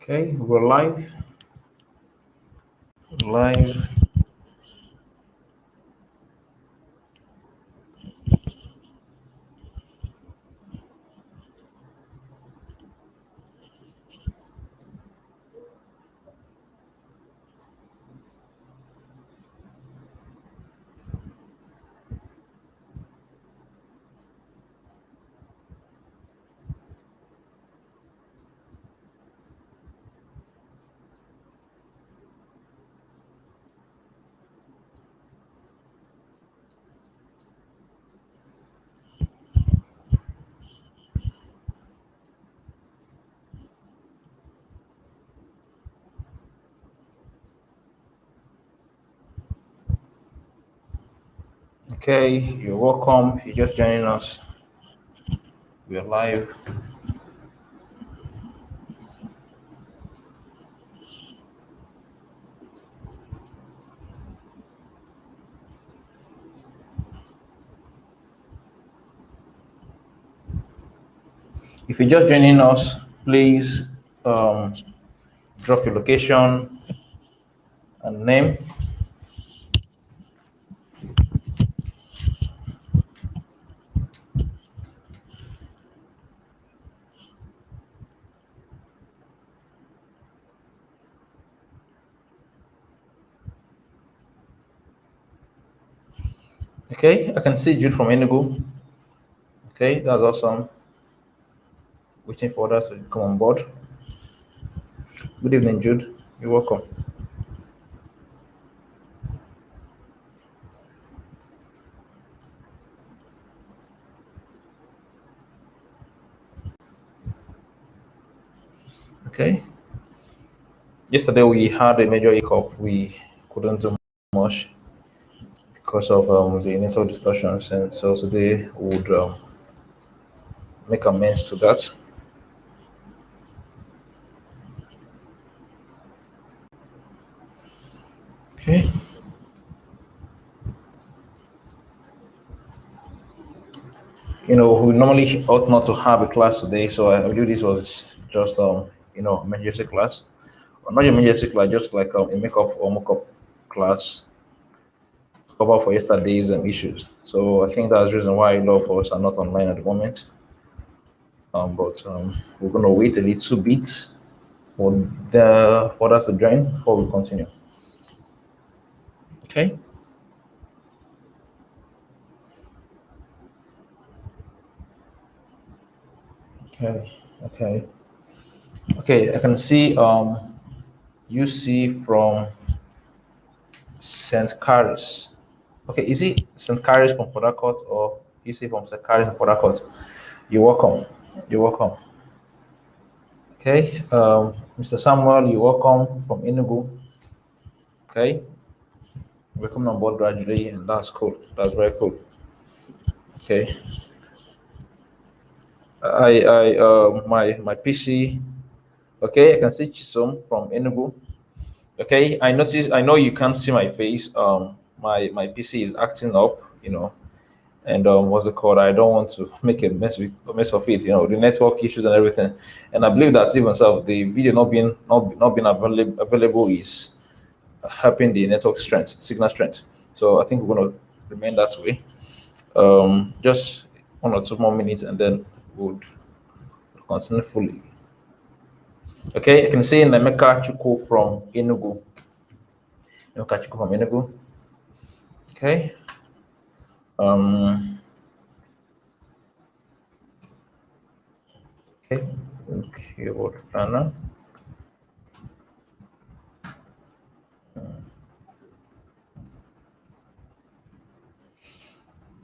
Okay, we're live. Live. Okay, you're welcome. If you're just joining us, we're live. If you're just joining us, please drop your location and name. Okay, I can see Jude from Enugu. Okay, that's awesome. Waiting for others to come on board. Good evening, Jude. You're welcome. Okay. Yesterday we had a major hiccup. We couldn't do much because of the network distortions, and so today we would make amends to that. Okay. We normally ought not to have a class today, so I believe this was just emergency class, or not emergency class, just like a makeup or mock-up class cover for yesterday's issues. So I think that's the reason why a lot of us are not online at the moment. But we're gonna wait a little bit for us to join before we continue. Okay. Okay. Okay. Okay. I can see UC from St. Caris. Okay, is it St. Caris from Port Harcourt or UC from St. Caris from Port Harcourt? You're welcome. You're welcome. Okay, Mr. Samuel, you're welcome from Enugu. Okay, we're coming on board gradually, and that's cool. That's very cool. Okay, my PC. Okay, I can see Chisom from Enugu. Okay, I noticed. I know you can't see my face. My PC is acting up. And what's it called? I don't want to make a mess of it. The network issues and everything. And I believe that even so, the video not being available is helping the network strength, signal strength. So I think we're going to remain that way. Just 1 or 2 more minutes, and then we'll continue fully. Okay, I can see Nemeka Chuku from Enugu. Nemeka Chuku from Enugu. Okay. Okay. Keyboard planner.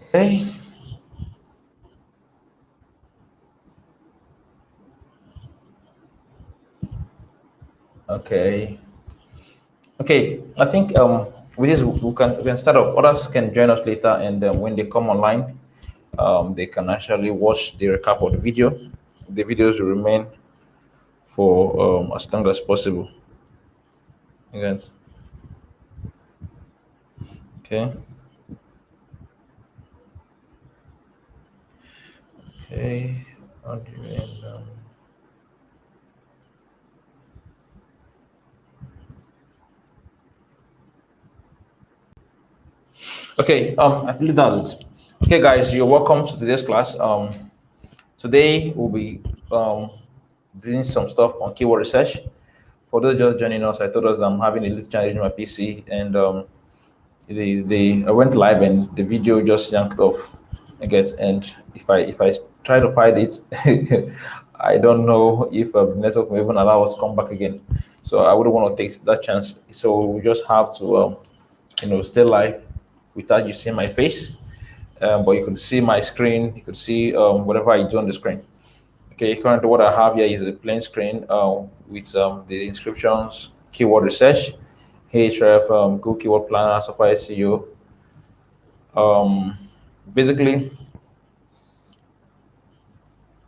Okay. Okay. Okay. I think with this we can start up. Others can join us later, and when they come online, they can actually watch the recap of the video. The videos will remain for as long as possible. Yes. Okay. Okay. How do you end, Okay, I believe that's it. Okay, guys, you're welcome to today's class. Today we'll be doing some stuff on keyword research. For those just joining us, I told us that I'm having a little challenge with my PC, and I went live and the video just yanked off. And if I try to find it, I don't know if the network will even allow us to come back again. So I wouldn't want to take that chance. So we just have to, stay live without you seeing my face. But you could see my screen. You could see whatever I do on the screen. Okay, currently what I have here is a plain screen with the inscriptions, keyword research, Href, Google Keyword Planner, Software SEO. Basically,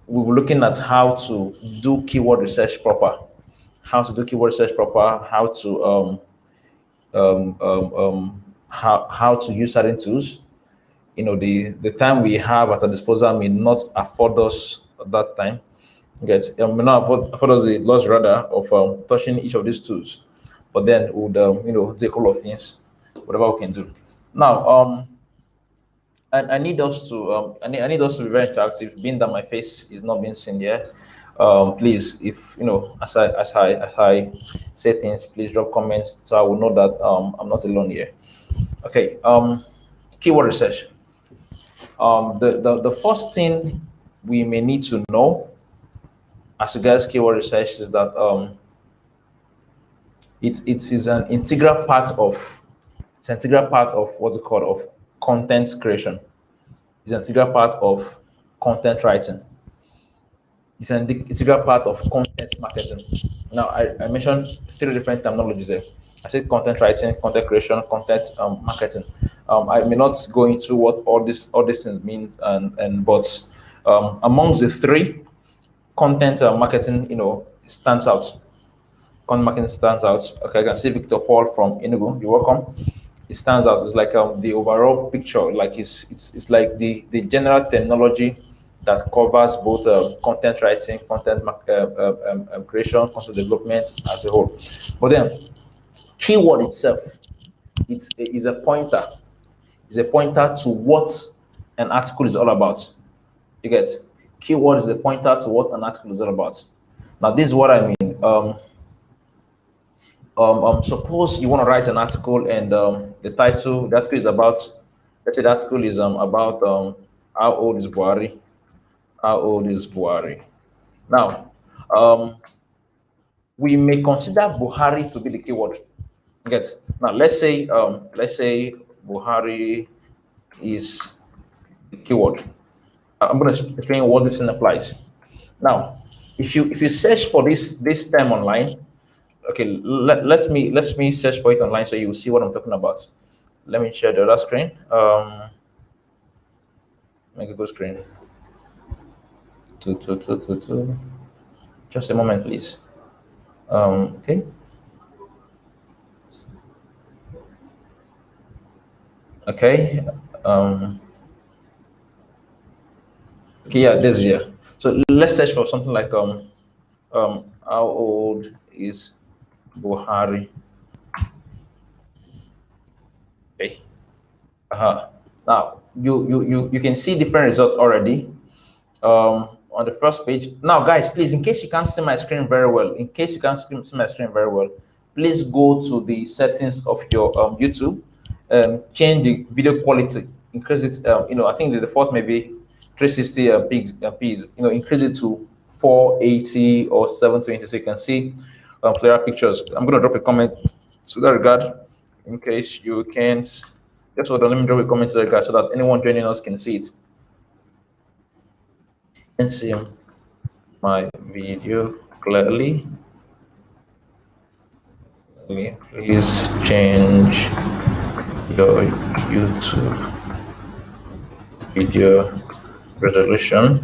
we were looking at how to do keyword research proper, how to how to use certain tools. The time we have at our disposal may not afford us that time. May not afford us the loss rather of touching each of these tools, but then would do a couple of things, whatever we can do. Now, I need us to I need us to be very interactive. Being that my face is not being seen here, please, if as I say things, please drop comments so I will know that I'm not alone here. Okay. Keyword research. The first thing we may need to know as regards keyword research is that it is an integral part of what's it called, of content creation. It's an integral part of content writing. It's an integral part of content marketing. Now, I mentioned three different terminologies there. I said content writing, content creation, content marketing. I may not go into what all these things mean, but amongst the three, content marketing, stands out. Content marketing stands out. Okay, I can see Victor Paul from Enugu. You're welcome. It stands out. It's like the overall picture, like it's like the general terminology that covers both content writing, content creation, content development as a whole. But then, keyword itself, it is a pointer. It's a pointer to what an article is all about. You get, keyword is a pointer to what an article is all about. Now, this is what I mean. Suppose you want to write an article and the article is about, let's say the article is about how old is Buhari? How old is Buhari? Now, we may consider Buhari to be the keyword. Get, now let's say Buhari is the keyword. I'm going to explain what this thing applies. Now, if you search for this term online, okay, let me search for it online so you see what I'm talking about. Let me share the other screen. Make a good screen. Just a moment, please. Okay. Okay. Okay, yeah, this year. So let's search for something like how old is Buhari? Okay. Now you can see different results already on the first page. Now, guys, please, in case you can't see my screen very well, please go to the settings of your YouTube, change the video quality, increase it. I think the default maybe 360 p's. Increase it to 480 or 720 so you can see clearer pictures. I'm going to drop a comment to that regard in case you can't. Just hold on, let me drop a comment to that regard so that anyone joining us can see it and see my video clearly. Please change your YouTube video resolution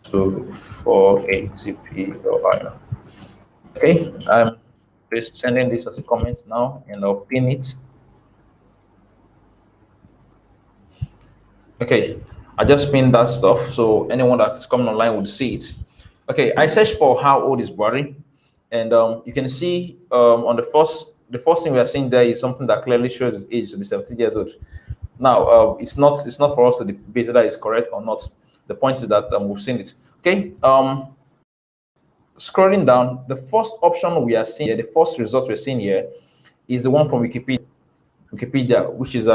to 480p or higher. Okay, I'm just sending this as a comment now and I'll pin it. Okay, I just pinned that stuff so anyone that's coming online would see it. Okay, I searched for how old is Buhari, and you can see on the first the first thing we are seeing there is something that clearly shows his age to be 17 years old. Now, it's not for us to debate whether it's correct or not. The point is that we've seen it. Okay. Scrolling down, the first option we are seeing here, the first result we're seeing here, is the one from Wikipedia, which is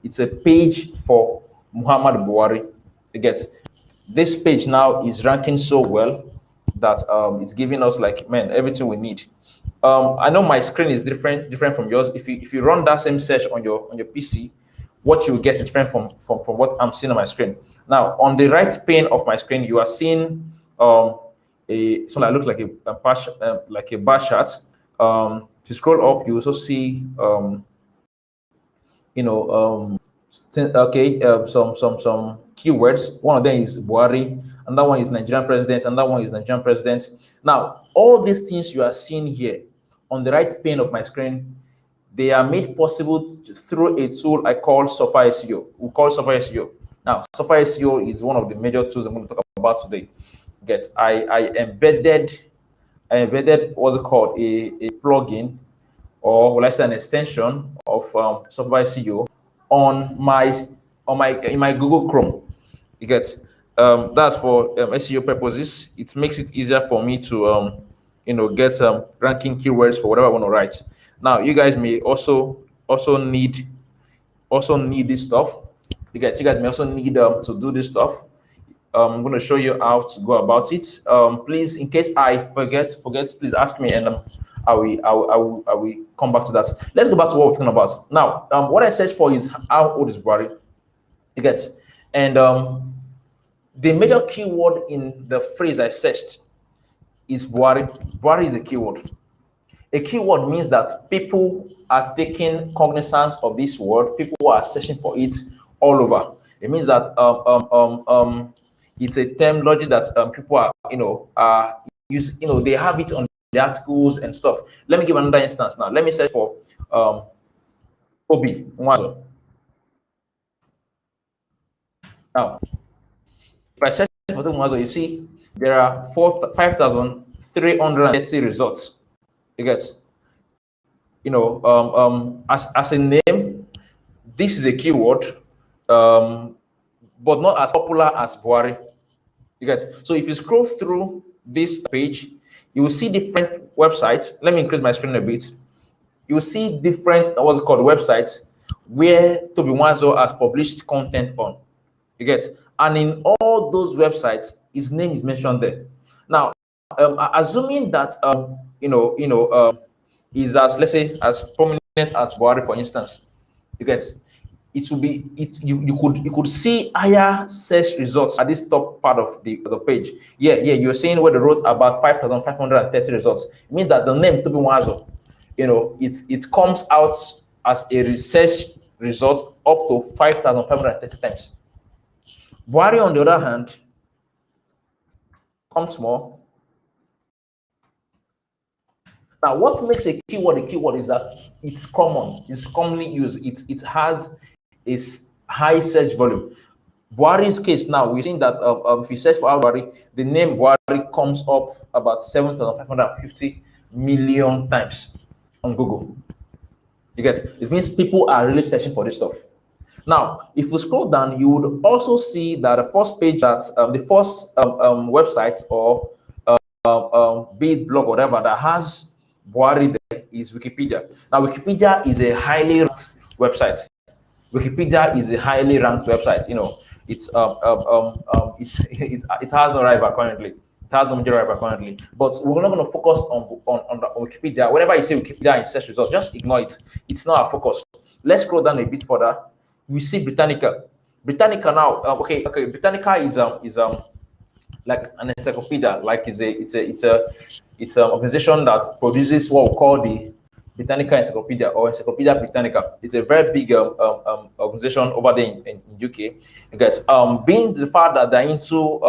it's a page for Muhammad Buhari. You get this page now is ranking so well that it's giving us like, man, everything we need. I know my screen is different from yours. If you run that same search on your PC, what you will get is different from what I'm seeing on my screen. Now, on the right pane of my screen, you are seeing something that looks like a bar chart. If you scroll up, you also see some keywords. One of them is Buhari, and that one is Nigerian president, and that one is Nigerian president. Now, all these things you are seeing here on the right pane of my screen, they are made possible through a tool I call Software SEO. We call Software SEO. Now, Software SEO is one of the major tools I'm going to talk about today. I embedded what's it called, a plugin, or will I say an extension of Software SEO in my Google Chrome. You get that's for SEO purposes. It makes it easier for me to get ranking keywords for whatever I want to write. Now, you guys may also need this stuff. You guys may also need to do this stuff. I'm going to show you how to go about it. Please, in case I forget, please ask me, and I will come back to that. Let's go back to what we're talking about. Now, what I searched for is how old is Buhari? You get, and the major keyword in the phrase I searched is Buhari. Buhari is a keyword. A keyword means that people are taking cognizance of this word. People are searching for it all over. It means that it's a terminology that people are using. They have it on the articles and stuff. Let me give another instance now. Let me search for Obi Nwazo. Now, if I search for Nwazo, you see there are 5,330 results. You get, as a name, this is a keyword, but not as popular as Buhari. You get, so if you scroll through this page, you will see different websites. Let me increase my screen a bit. You will see different websites where Toby Nwazo has published content on. You get, and in all those websites, his name is mentioned there. Now, assuming that is as, let's say, as prominent as Buhari, for instance, you get, it will be you could see higher search results at this top part of the page. You're seeing where they wrote about 5,530 results. It means that the name Toby Nwazo, it comes out as a research result up to 5,530 times. Buhari, on the other hand, comes more. Now, what makes a keyword is that it's common, it's commonly used, it has a high search volume. Buhari's case now, we've seen that if you search for Buhari, the name Buhari comes up about 7,550 million times on Google. You get, it means people are really searching for this stuff. Now, if you scroll down, you would also see that the first page, that the first website or be it blog or whatever that has Buhari there is Wikipedia. Now, Wikipedia is a highly ranked website. Wikipedia is a highly ranked website. It has no rival currently. It has no major rival currently. But we're not going to focus on Wikipedia. Whenever you say Wikipedia in search results, just ignore it. It's not our focus. Let's scroll down a bit further. We see Britannica. Britannica now. Britannica is like an encyclopedia. Like it's an organization that produces what we call the Britannica Encyclopedia or Encyclopedia Britannica. It's a very big organization over there in UK. Because being the fact that they're into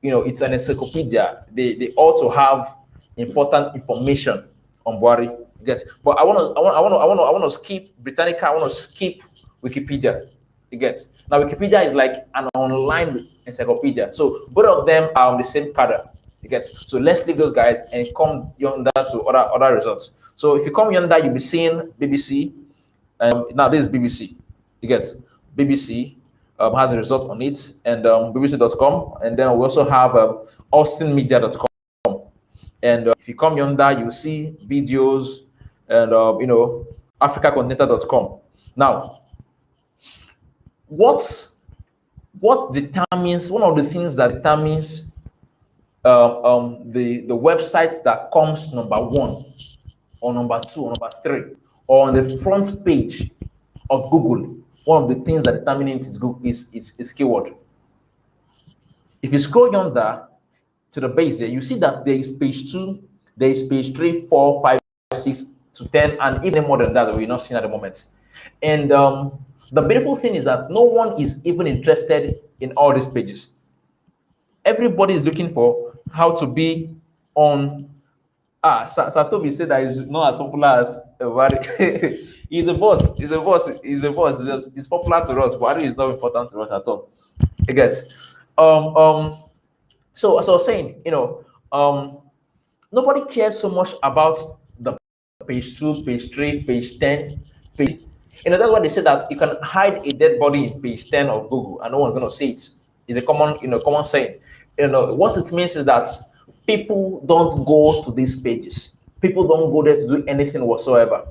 it's an encyclopedia, they also have important information on Buhari. Yes, but I want to skip Britannica. I want to skip Wikipedia. You get, now Wikipedia is like an online encyclopedia, so both of them are on the same cadre. You get, so let's leave those guys and come yonder to other results. So if you come yonder, you'll be seeing BBC. Now this is BBC. You get, BBC has a result on it, and BBC.com, and then we also have AustinMedia.com. And if you come yonder, you see videos and AfricaContinental.com. Now, what determines, one of the things that determines the website that comes number 1 or number 2 or number 3 or on the front page of Google, one of the things that determines is keyword. If you scroll yonder to the base there, you see that there is page 2, there is page 3, 4, 5, 6 to 10, and even more than that we're not seeing at the moment. And the beautiful thing is that no one is even interested in all these pages. Everybody is looking for how to be on. Satobi said that he's not as popular as Buhari. He's a boss. He's popular to us. Buhari is not important to us at all. You get. So as I was saying, nobody cares so much about the page 2, page 3, page 10, page. That's why they say that you can hide a dead body in page 10 of Google and no one's going to see it. It's a common saying. What it means is that people don't go to these pages. People don't go there to do anything whatsoever.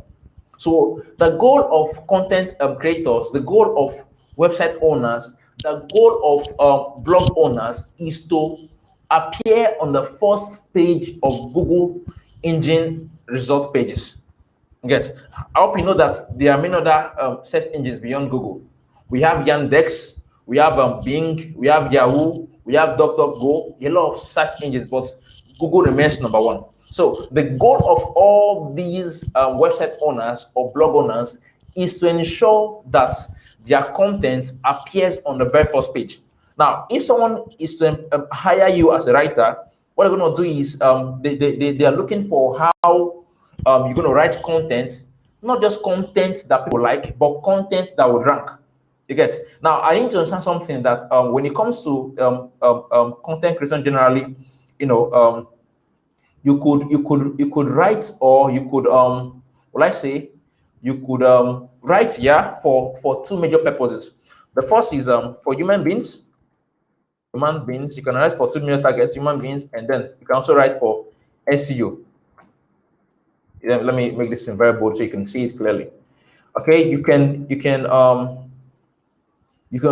So the goal of content creators, the goal of website owners, the goal of blog owners is to appear on the first page of Google engine result pages. Yes, I hope you know that there are many other search engines beyond Google. We have Yandex, we have Bing, we have Yahoo, we have DuckDuckGo, a lot of search engines, but Google remains number 1. So the goal of all these website owners or blog owners is to ensure that their content appears on the very first page. Now, if someone is to hire you as a writer, what they're going to do is they are looking for how you're going to write content, not just content that people like, but content that would rank. You get. Now, I need to understand something that when it comes to content creation generally, you could write, or you could write for 2 major purposes. The first is for human beings. You can write for 2 major targets, human beings, and then you can also write for SEO. Let me make this in very bold so you can see it clearly. Okay, you can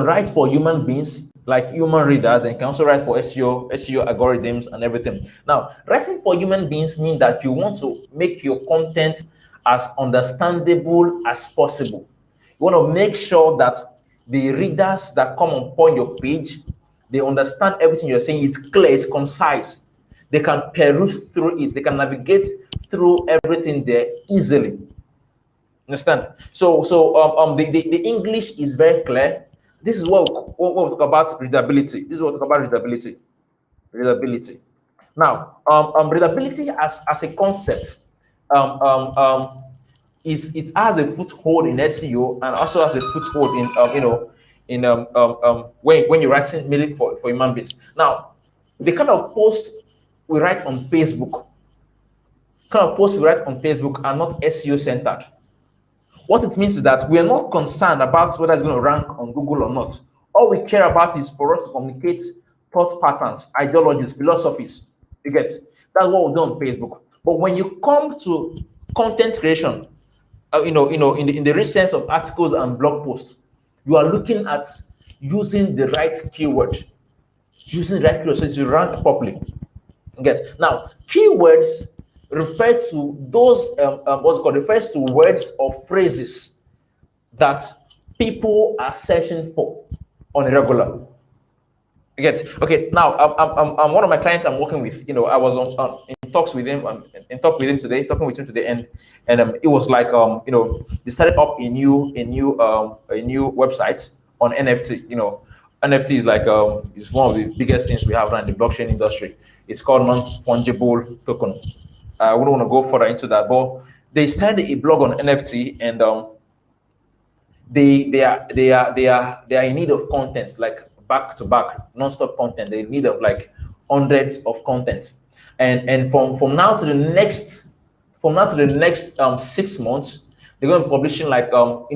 write for human beings, like human readers, and you can also write for SEO algorithms and everything. Now, writing for human beings means that you want to make your content as understandable as possible. You want to make sure that the readers that come upon your page, they understand everything you're saying. It's clear, it's concise. They can peruse through it. They can navigate through everything there easily. Understand? So the English is very clear. This is what we talk about readability. Readability. Now, readability as a concept, it has a foothold in SEO and also has a foothold in when you're writing mainly for human beings. Now, the kind of post we write on Facebook, are not SEO centered. What it means is that we are not concerned about whether it's going to rank on Google or not. All we care about is for us to communicate thought patterns, ideologies, philosophies. You get? That's what we do on Facebook. But when you come to content creation, in the rich sense of articles and blog posts, you are looking at using the right keyword, so to rank properly. Get? Now, keywords refer to those refers to words or phrases that people are searching for on a regular. You get? Okay. Now, I'm one of my clients I'm working with. I was in talks with him, talking with him today, and it was like they started up a new website on NFT. NFT is like is one of the biggest things we have around the blockchain industry. It's called non-fungible token. I wouldn't want to go further into that, but they started a blog on NFT, and they are in need of content, like back to back, non-stop content. They need of like hundreds of content, and from now to the next 6 months, they're going to be publishing like over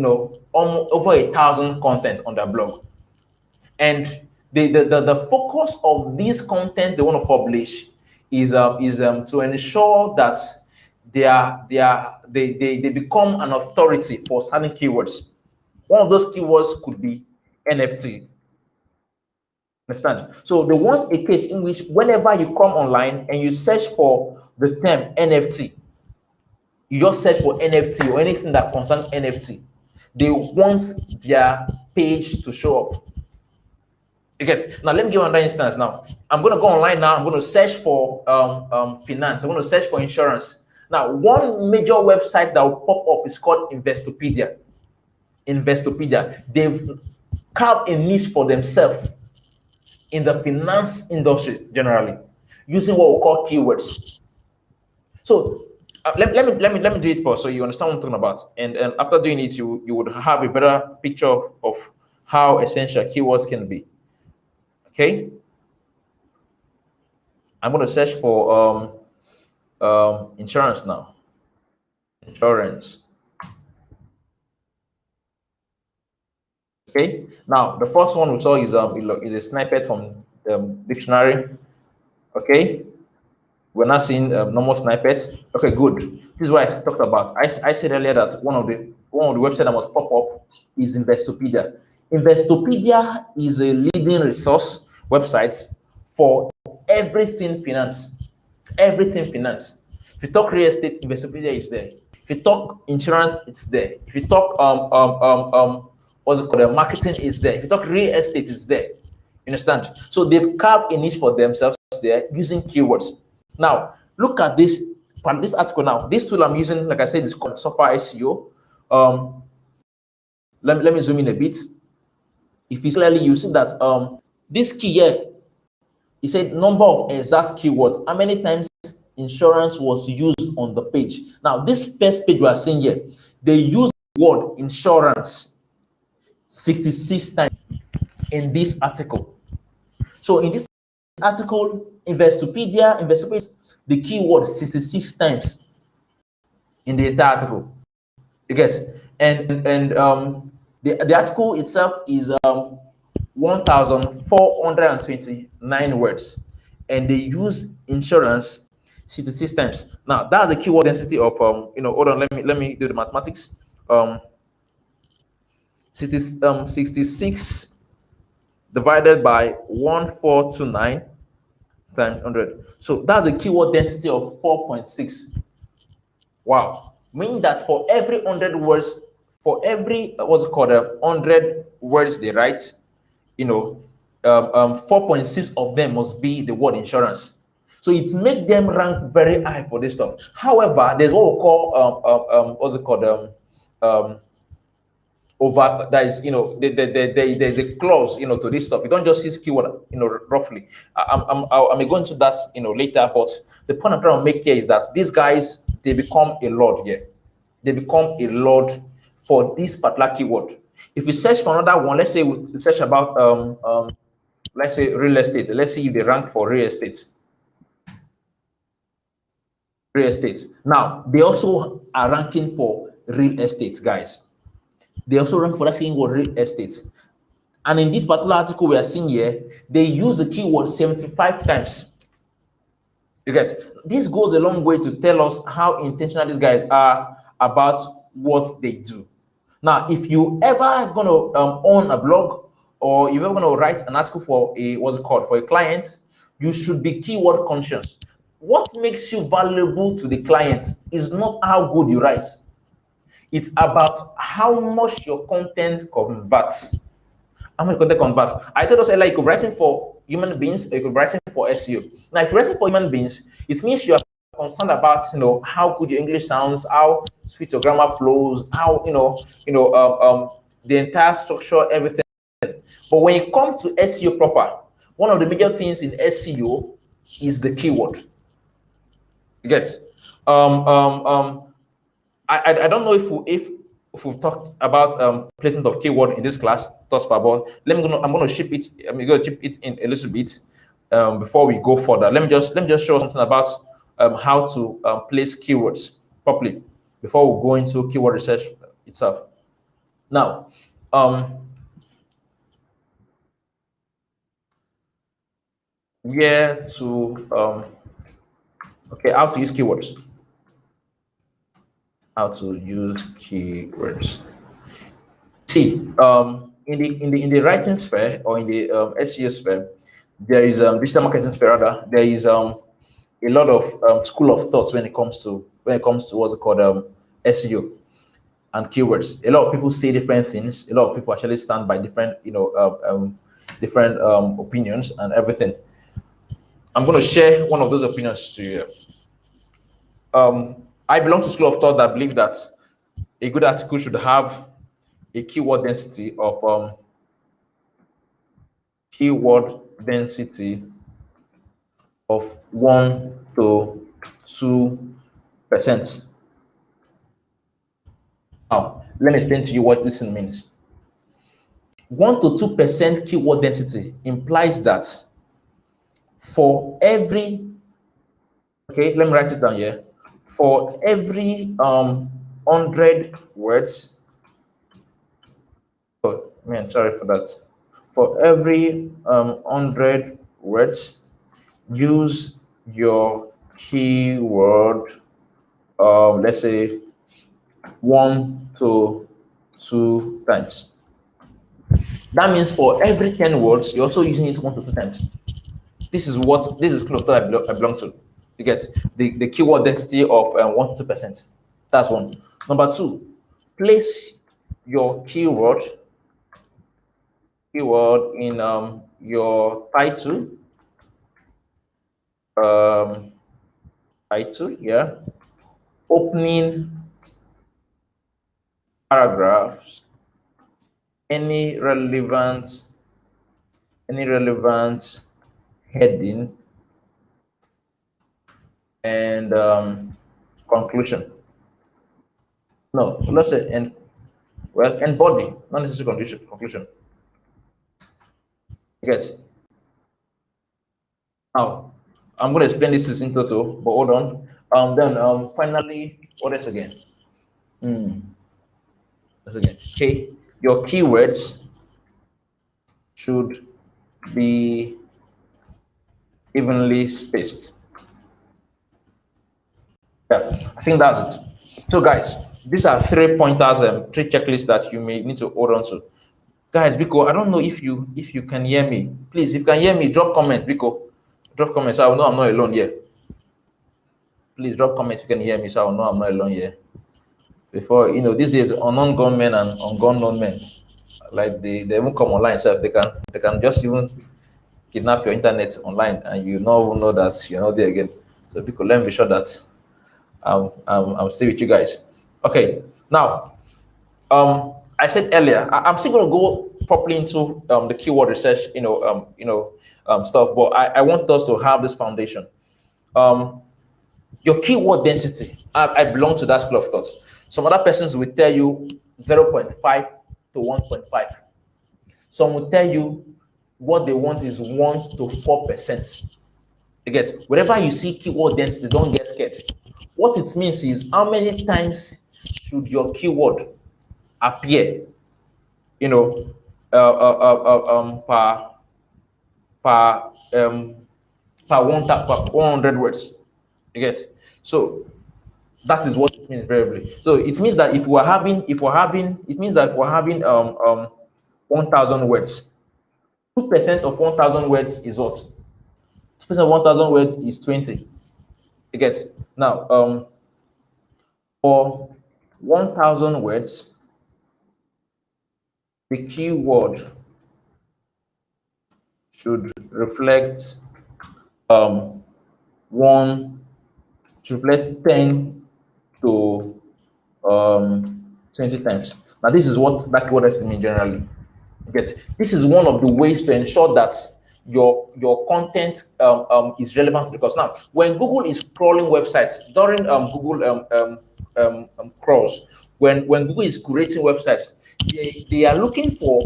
1,000 content on their blog. And the focus of this content they want to publish is to ensure that they become an authority for certain keywords. One of those keywords could be NFT. Understand? So they want a case in which whenever you come online and you search for the term NFT, you just search for NFT or anything that concerns NFT, they want their page to show up. You get? Now let me give you another instance. Now I'm going to go online. Now I'm going to search for finance. I'm going to search for insurance. Now one major website that will pop up is called Investopedia. They've carved a niche for themselves in the finance industry generally, using what we call keywords. So let me do it first so you understand what I'm talking about. And after doing it, you would have a better picture of how essential keywords can be. Okay. I'm going to search for insurance now. Insurance. Okay. Now the first one we saw is a snippet from dictionary. Okay. We're not seeing normal snippets. Okay, good. This is what I talked about. I said earlier that one of the websites that must pop up is Investopedia. Investopedia is a leading resource website for everything finance. Everything finance. If you talk real estate, Investopedia is there. If you talk insurance, it's there. If you talk what's it called, marketing is there. If you talk real estate, it's there. You understand? So they've carved a niche for themselves there using keywords. Now look at this article. Now this tool I'm using, like I said, is called Software SEO. Let me zoom in a bit. If you clearly, you see that this key here, it said number of exact keywords, how many times insurance was used on the page. Now this first page we are seeing here, they use the word insurance 66 times in this article. So in this article, Investopedia, the keyword 66 times in the entire article. You get? And the article itself is 1,429 words, and they use insurance 66 times. Now that's the keyword density of hold on, let me do the mathematics. 66 divided by 1,429 times 100. So that's a keyword density of 4.6. Wow. Meaning that for every 100 words, for every 100 words they write, 4.6 of them must be the word insurance. So it's made them rank very high for this stuff. However, there's what we call over, that is, there's a clause, to this stuff. You don't just use keyword, roughly. I may go into that, later. But the point I'm trying to make here is that these guys, they become a lord here. They become a lord for this particular keyword. If we search for another one, let's say we search about, let's say real estate. Let's see if they rank for real estate. Real estate. Now they also are ranking for real estate, guys. They also rank for that keyword real estate. And in this particular article we are seeing here, they use the keyword 75 times. You get? This goes a long way to tell us how intentional these guys are about what they do. Now, if you ever gonna own a blog, or you're ever gonna write an article for for a client, you should be keyword conscious. What makes you valuable to the client is not how good you write. It's about how much your content converts. How much content converts. I told us earlier, you could write it for human beings, or you could write it for SEO. Now, if you're writing for human beings, it means you're concerned about how good your English sounds, how sweet your grammar flows, how the entire structure, everything. But when it comes to SEO proper, one of the major things in SEO is the keyword. You get? I don't know if we've talked about placement of keyword in this class thus far, but I'm gonna ship it. I'm gonna chip it in a little bit. before we go further, let me just show something about how to place keywords properly before we go into keyword research itself. Now, where to okay, how to use keywords. How to use keywords. See, in the writing sphere or in the SEO sphere, there is digital marketing sphere rather. There is a lot of school of thoughts when it comes to what's it called SEO and keywords. A lot of people say different things. A lot of people actually stand by different different opinions and everything. I'm going to share one of those opinions to you. I belong to school of thought that believe that a good article should have a keyword density of 1 to 2%. Now, let me explain to you what this means. 1 to 2% keyword density implies that for every, okay, let me write it down here. For every 100 words, oh man, sorry for that. For every 100 words, use your keyword, let's say 1 to 2 times. That means for every 10 words, you're also using it 1 to 2 times. This is school of thought I belong to. You get the keyword density of 1 to 2%. That's one. Number two, place your keyword in your title. Yeah. Opening paragraphs, any relevant heading, and conclusion. No, let's say and body, not necessarily conclusion. Yes. Now, I'm going to explain this in total, but hold on. Then finally, what else again? Okay, your keywords should be evenly spaced. Yeah, I think that's it. So guys, these are 3 pointers and 3 checklists that you may need to hold on to. Guys, Biko, I don't know if you can hear me. Please, if you can hear me, drop comments, Biko. Drop comments, so I will know I'm not alone here. Please drop comments if you can hear me, so I will know I'm not alone here. Before, these days, unknown gunmen and unknown men, like they won't come online, so they can just even kidnap your internet online, and you not know that you're not there again. So Biko, let me be sure that I'm still with you guys. Okay, now, I said earlier, I'm still going to go properly into the keyword research, stuff, but I want us to have this foundation. Your keyword density, I belong to that school of thought. Some other persons will tell you 0.5 to 1.5. Some will tell you what they want is 1 to 4%. You get, whenever you see keyword density, don't get scared. What it means is how many times should your keyword appear, per 100 words. You get, so that is what it means variably. So it means that if we're having 1,000 words, 2% of 1,000 words is what? 2% of 1,000 words is 20. You get, now for 1,000 words, the keyword should reflect 10 to 20 times. Now this is what that keyword has mean generally. Get, this is one of the ways to ensure that your content is relevant, because now when Google is crawling websites during Google crawls, when Google is creating websites, they are looking for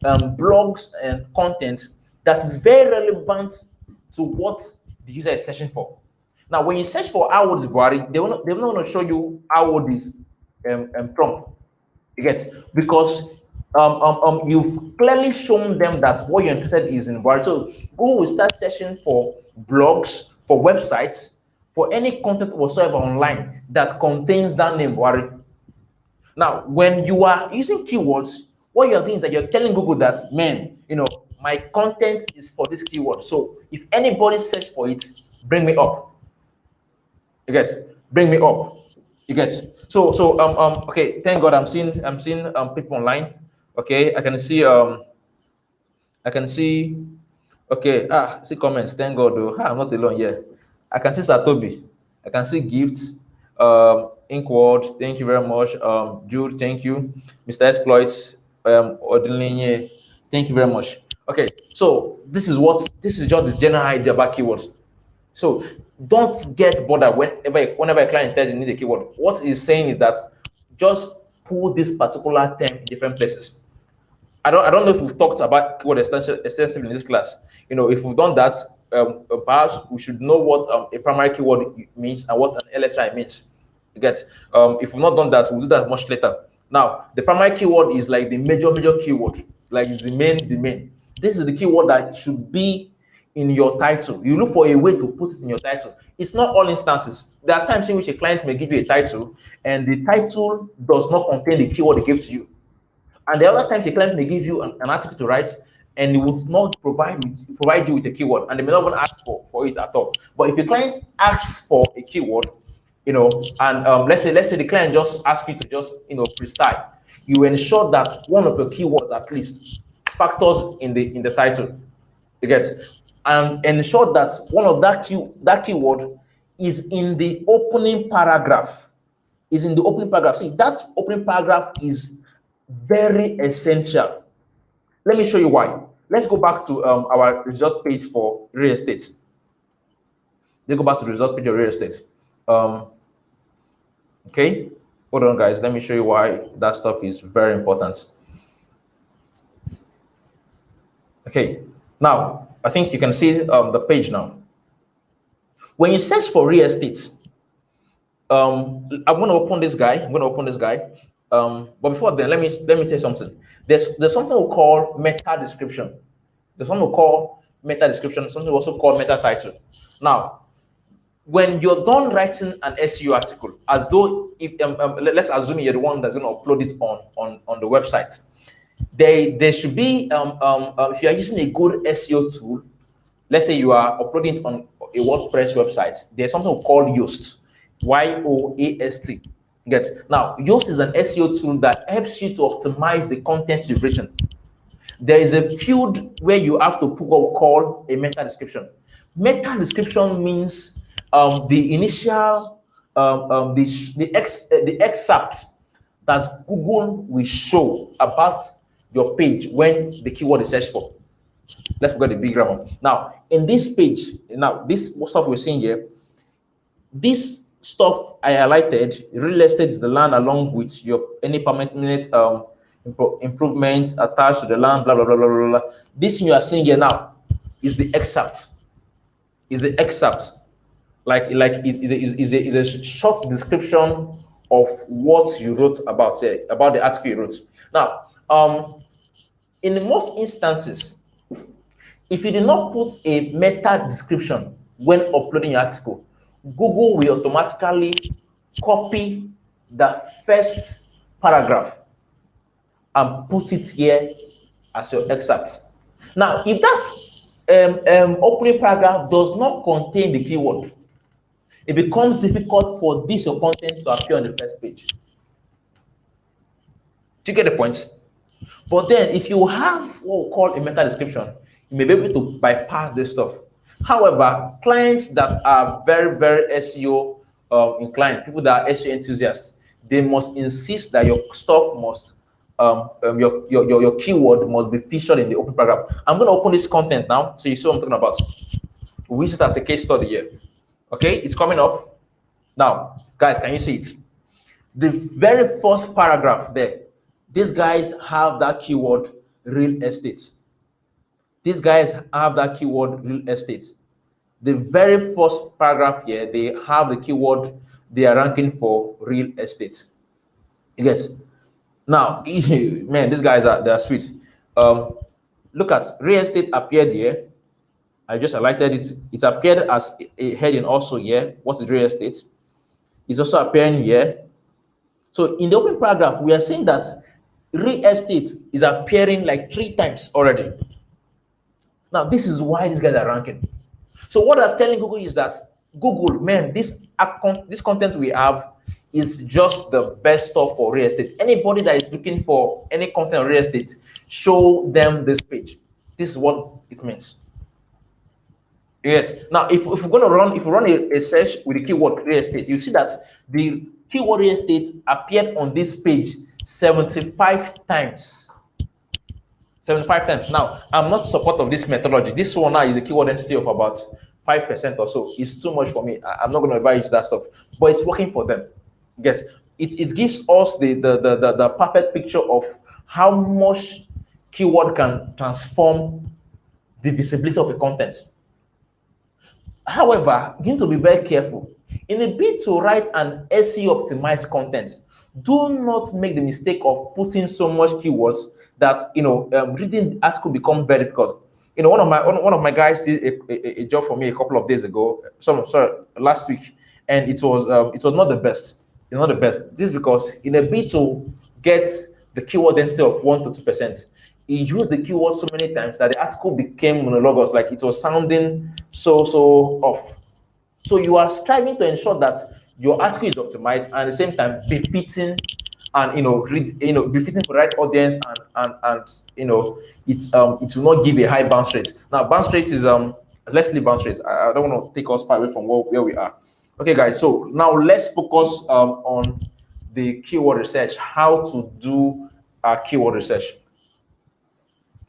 blogs and content that is very relevant to what the user is searching for. Now, when you search for how old is Buhari, they will not want to show you how old is Trump. You get, because you've clearly shown them that what you're interested is in Buhari. So Google will start searching for blogs, for websites, for any content whatsoever online that contains that name Buhari. Now, when you are using keywords, what you're doing is that you're telling Google that, man, my content is for this keyword. So if anybody search for it, bring me up. You get, bring me up. You get. So okay, thank God I'm seeing people online. Okay, I can see okay, see comments. Thank God though. I'm not alone here. I can see Satobi. I can see gifts. Inkward, thank you very much. Jude, thank you. Mr. Exploits, Odinlinye, thank you very much. Okay, so this is just the general idea about keywords. So don't get bothered whenever a client tells you need a keyword. What he's saying is that just pull this particular term in different places. I don't know if we've talked about keyword extensively in this class. If we've done that, perhaps we should know what a primary keyword means and what an LSI means. You get? If we've not done that, we'll do that much later. Now, the primary keyword is like the major keyword, like it's the main. This is the keyword that should be in your title. You look for a way to put it in your title. It's not all instances. There are times in which a client may give you a title and the title does not contain the keyword they gave to you. And the other times a client may give you an article to write and it will not provide you with a keyword, and they may not even ask for it at all. But if a client asks for a keyword, and let's say the client just asks you to just freestyle, you ensure that one of your keywords at least factors in the title. You get, and ensure that one of that keyword is in the opening paragraph. See, that opening paragraph is very essential. Let me show you why. Let's go back to our result page for real estate. Let's go back to the result page of real estate. Okay, hold on, guys. Let me show you why that stuff is very important. Okay, now I think you can see the page now. When you search for real estate, I'm going to open this guy. But before then, let me tell you something. There's something we call meta description. Something also called meta title. Now, when you're done writing an SEO article, as though let's assume you're the one that's going to upload it on the website, there should be if you are using a good SEO tool, let's say you are uploading it on a WordPress website, there's something called Yoast. YOAST. Get now, Yoast is an SEO tool that helps you to optimize the content you've written. There is a field where you have to put what we call a meta description. Meta description means the initial the excerpt that Google will show about your page when the keyword is searched for. Let's forget the big grammar. Now, in this page, this stuff we're seeing here, this stuff I highlighted, real estate is the land along with your any permanent improvements attached to the land, blah blah blah blah blah. This thing you are seeing here now is the excerpt. Like is a short description of what you wrote about the article you wrote. Now, in most instances, if you did not put a meta description when uploading your article, Google will automatically copy the first paragraph and put it here as your excerpt. Now, if that opening paragraph does not contain the keyword, it becomes difficult for this your content to appear on the first page. Do you get the point? But then, if you have what we call a meta description, you may be able to bypass this stuff. However, clients that are very, very SEO inclined, people that are SEO enthusiasts, they must insist that your stuff must, your keyword must be featured in the open paragraph. I'm going to open this content now, so you see what I'm talking about. We use it as a case study here. Okay, it's coming up. Now, guys, can you see it? The very first paragraph there, these guys have that keyword real estate. These guys have that keyword real estate. The very first paragraph here, they have the keyword they are ranking for real estate. You get now, man, these guys are they are sweet. Um, Look at real estate appeared here. I just highlighted it. It appeared as a heading also here. What is real estate? It's also appearing here. So in the open paragraph, we are saying that real estate is appearing like 3 times already. Now, this is why these guys are ranking. So what I'm telling Google is that Google, man, this content we have is just the best stuff for real estate. Anybody that is looking for any content on real estate, show them this page. This is what it means. Yes. Now, if we're going to run, if we run a search with the keyword real estate, you see that the keyword real estate appeared on this page 75 times. 75 times. Now, I'm not support of this methodology. This one now is a keyword density of about 5% or so. It's too much for me. I'm not going to advise that stuff, but it's working for them. Yes, it gives us the perfect picture of how much keyword can transform the visibility of a content. However, you need to be very careful. In a bid to write an SEO optimized content, do not make the mistake of putting so much keywords that reading the article becomes very difficult. One of my guys did a job for me a couple of days ago, last week, and it was not the best. It's not the best. This is because in a bid to get the keyword density of 1 to 2%, he used the keyword so many times that the article became monologous, like it was sounding so off. So you are striving to ensure that your article is optimized and at the same time befitting and befitting for the right audience, and it will not give a high bounce rate. Now bounce rate is let's leave bounce rates. I don't want to take us far away from where we are. Okay, guys. So now let's focus on the keyword research. How to do keyword research.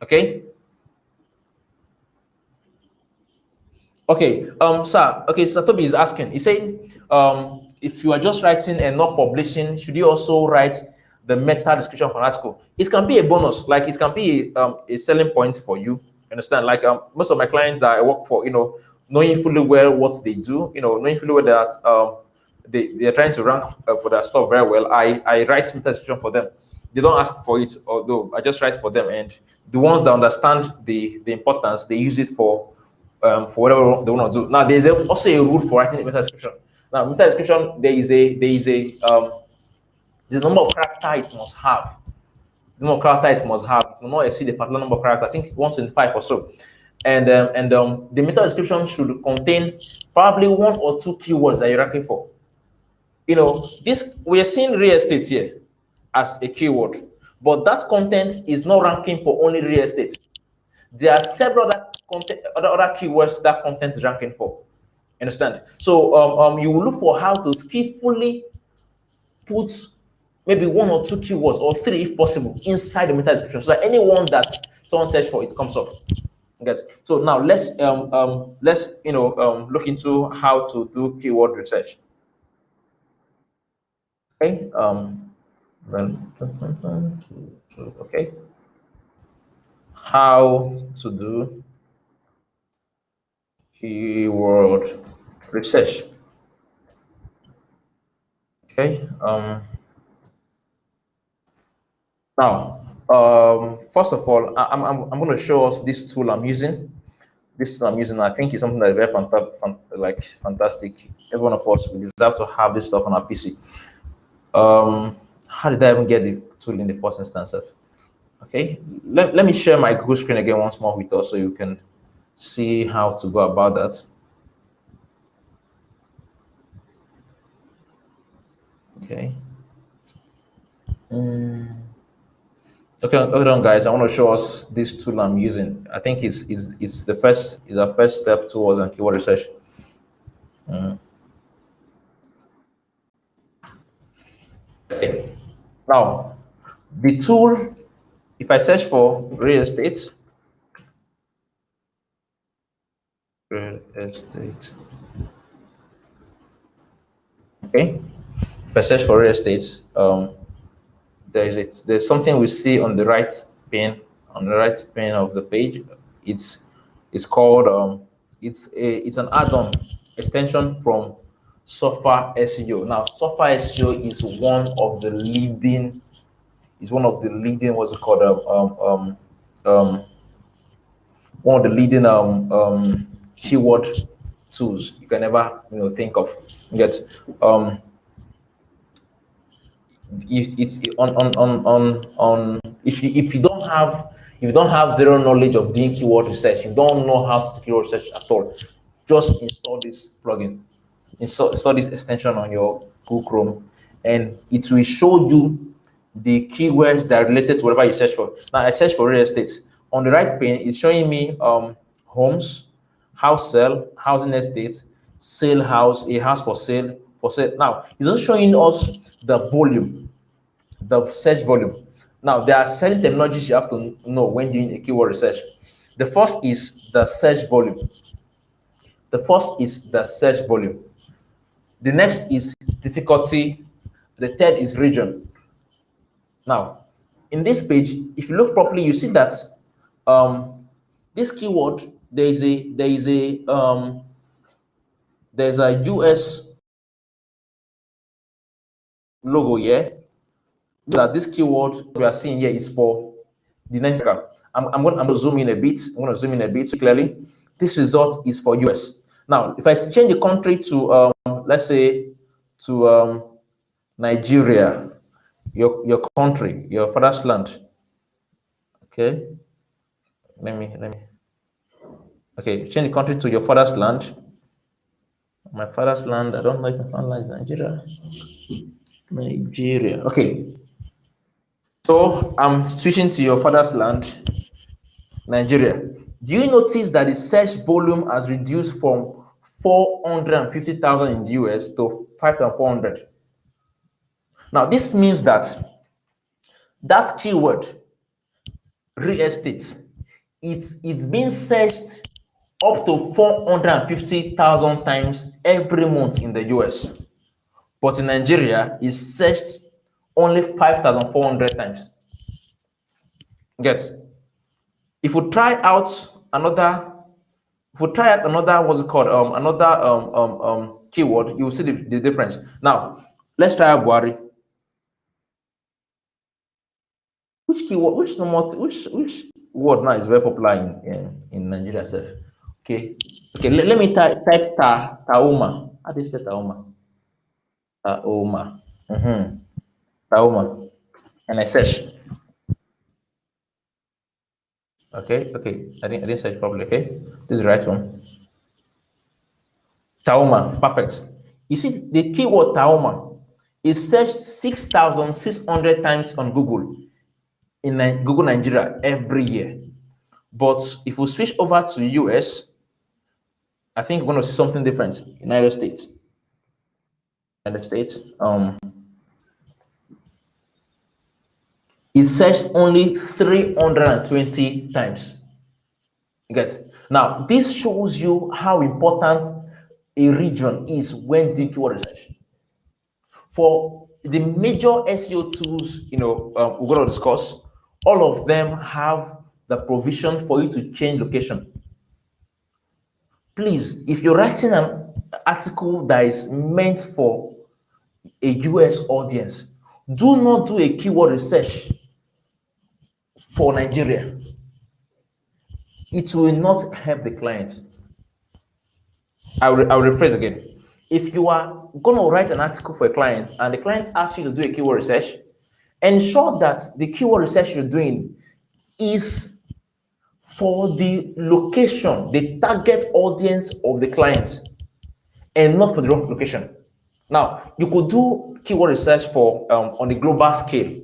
Okay. Okay, sir. Okay, Satobi is asking. He's saying, if you are just writing and not publishing, should you also write the meta description of an article? It can be a bonus, like it can be a selling point for you. Understand? Like most of my clients that I work for, knowing fully well what they do, knowing fully well that they are trying to rank for their stuff very well. I write meta description for them. They don't ask for it, although I just write for them. And the ones that understand the importance, they use it for whatever they want to do. Now, there's also a rule for writing a meta description. Now, meta description, there's a number of characters it must have. The number of characters it must have. It will not exceed a particular number of characters. I think 125 or so. And the meta description should contain probably 1 or 2 keywords that you're ranking for. This we are seeing real estate here as a keyword, but that content is not ranking for only real estate. There are several other keywords that content is ranking for. Understand? So you will look for how to skillfully put maybe 1 or 2 keywords or 3 if possible inside the meta description, so that anyone that someone search for it comes up. Okay. So now let's look into how to do keyword research. Okay. Okay. How to do keyword research. Okay. Now, first of all, I'm going to show us this tool I'm using. This tool I'm using, I think, is something that is very fantastic. Every one of us, we deserve to have this stuff on our PC. How did I even get the tool in the first instance? Okay, let me share my Google screen again once more with us so you can see how to go about that. Okay. Okay, hold on, guys. I want to show us this tool I'm using. I think it's our first step towards keyword research. Okay. Now, the tool, if I search for real estate, okay. If I search for real estate, there's something we see on the right pane of the page. It's called it's an add-on extension from Software SEO. Now, Software SEO is one of the leading what's it called one of the leading keyword tools you can ever think of. Get it's if you don't have zero knowledge of doing keyword research, you don't know how to do keyword research at all, just install this plugin, install this extension on your Google Chrome, and it will show you the keywords that are related to whatever you search for. Now I search for real estate. On the right pane, it's showing me homes, house sale, housing estates, sale house, a house for sale, for sale. Now it's also showing us the volume, the search volume. Now there are certain terminologies you have to know when doing a keyword research. The first is the search volume. The next is difficulty. The third is region. Now, in this page, if you look properly, you see that this keyword, there's a US logo here. That this keyword we are seeing here is for the next. I'm going to zoom in a bit. I'm going to zoom in a bit clearly. This result is for US. Now, if I change the country to let's say to Nigeria, your country, your father's land. Okay. Let me. Okay, change the country to your father's land. My father's land. I don't know if my father's land is Nigeria. Nigeria. Okay. So I'm switching to your father's land, Nigeria. Do you notice that the search volume has reduced from 450,000 in the US to 5,400? Now, this means that keyword, real estate, it's being searched up to 450,000 times every month in the US. But in Nigeria, it's searched only 5,400 times. Get? If we try out another, what's it called? Another keyword, you will see the difference. Now, let's try Buhari. Which keyword, which word now is very popular in Nigeria, sir? Okay, let me type Tauma. How do you spell Tauma? Tauma. And I search. Okay. I didn't search properly. Okay, this is the right one. Tauma, perfect. You see, the keyword Tauma is searched 6,600 times on Google in Google Nigeria every year. But if we switch over to US, I think we're going to see something different. United States. It searched only 320 times. You get? Now, this shows you how important a region is when doing keyword research. For the major SEO tools, we're going to discuss, all of them have the provision for you to change location. Please, if you're writing an article that is meant for a US audience, do not do a keyword research for Nigeria. It will not help the client. I'll rephrase again. If you are going to write an article for a client and the client asks you to do a keyword research, ensure that the keyword research you're doing is for the location, the target audience of the client, and not for the wrong location. Now, you could do keyword research for on a global scale.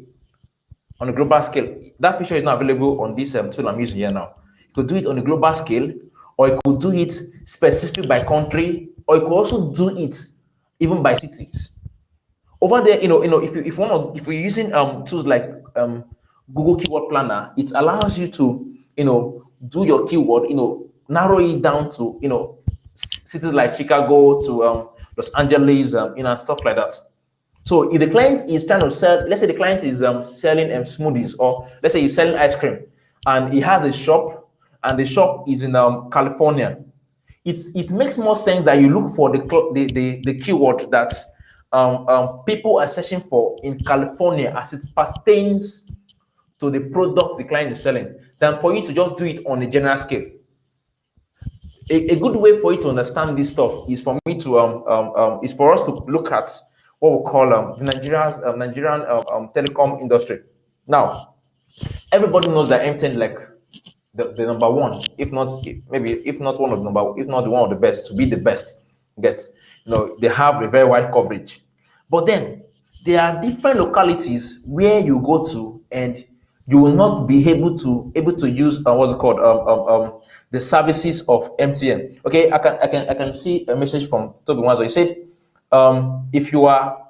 On a global scale, that feature is not available on this tool I'm using here now. You could do it on a global scale, or you could do it specific by country, or you could also do it even by cities. Over there, if you're using tools like Google Keyword Planner, it allows you to do your keyword, narrow it down to cities like Chicago to Los Angeles, and stuff like that. So if the client is trying to sell, let's say the client is selling smoothies, or let's say he's selling ice cream, and he has a shop, and the shop is in California. it makes more sense that you look for the keyword that people are searching for in California as it pertains to the product the client is selling, than for you to just do it on a general scale. A good way for you to understand this stuff is for me to is for us to look at what we call the Nigerian telecom industry. Now, everybody knows that MTN, like the number one, if not maybe if not one of the number, if not one of the best, to be the best. Get, they have a very wide coverage, but then there are different localities where you go to and you will not be able to use what's it called the services of MTN. Okay, I can see a message from Toby Wanzo. He said, if you are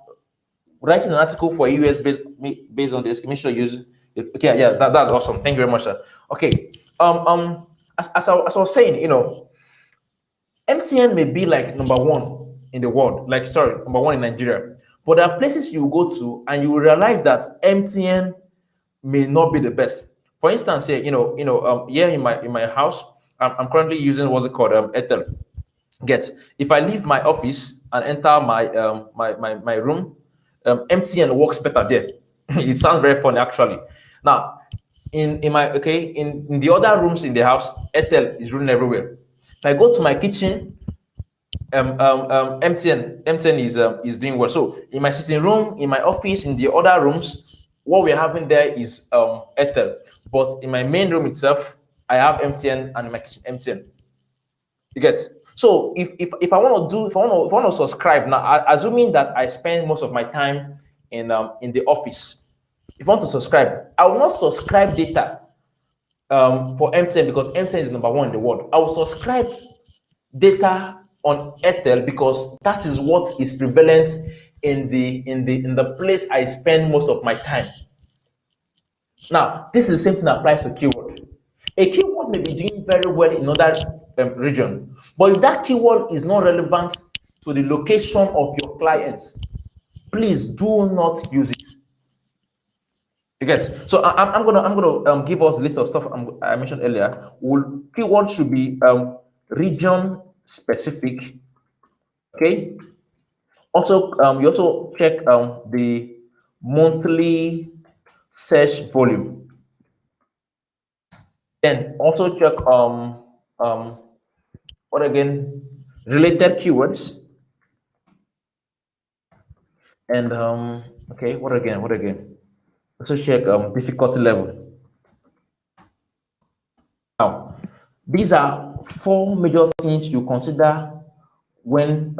writing an article for a US based on this, make sure you use it. Okay, yeah, that's awesome. Thank you very much, sir. Okay, as I was saying, MTN may be like number one in the world, like sorry, number one in Nigeria, but there are places you go to and you will realize that MTN may not be the best. For instance, here, here in my house, I'm currently using what's it called Ethel. Get, if I leave my office and enter my room, MTN works better there. It sounds very funny actually. Now, in the other rooms in the house, Ethel is running everywhere. If I go to my kitchen, MTN is doing well. So in my sitting room, in my office, in the other rooms, what we're having there is Ethel. But in my main room itself, I have MTN, and in my kitchen MTN. You get. So if I want to subscribe now, assuming that I spend most of my time in the office, if I want to subscribe, I will not subscribe data for MTN because MTN is number one in the world. I will subscribe data on Airtel because that is what is prevalent in the place I spend most of my time. Now, this is the same thing that applies to keyword. A keyword may be doing very well in another region, but if that keyword is not relevant to the location of your clients, please do not use it. You get. So I'm gonna give us a list of stuff I mentioned earlier. Keyword should be region specific. Okay. Also, you also check the monthly search volume. Then also check what again? Related keywords. And okay, what again? Also check difficulty level. Now, these are four major things you consider when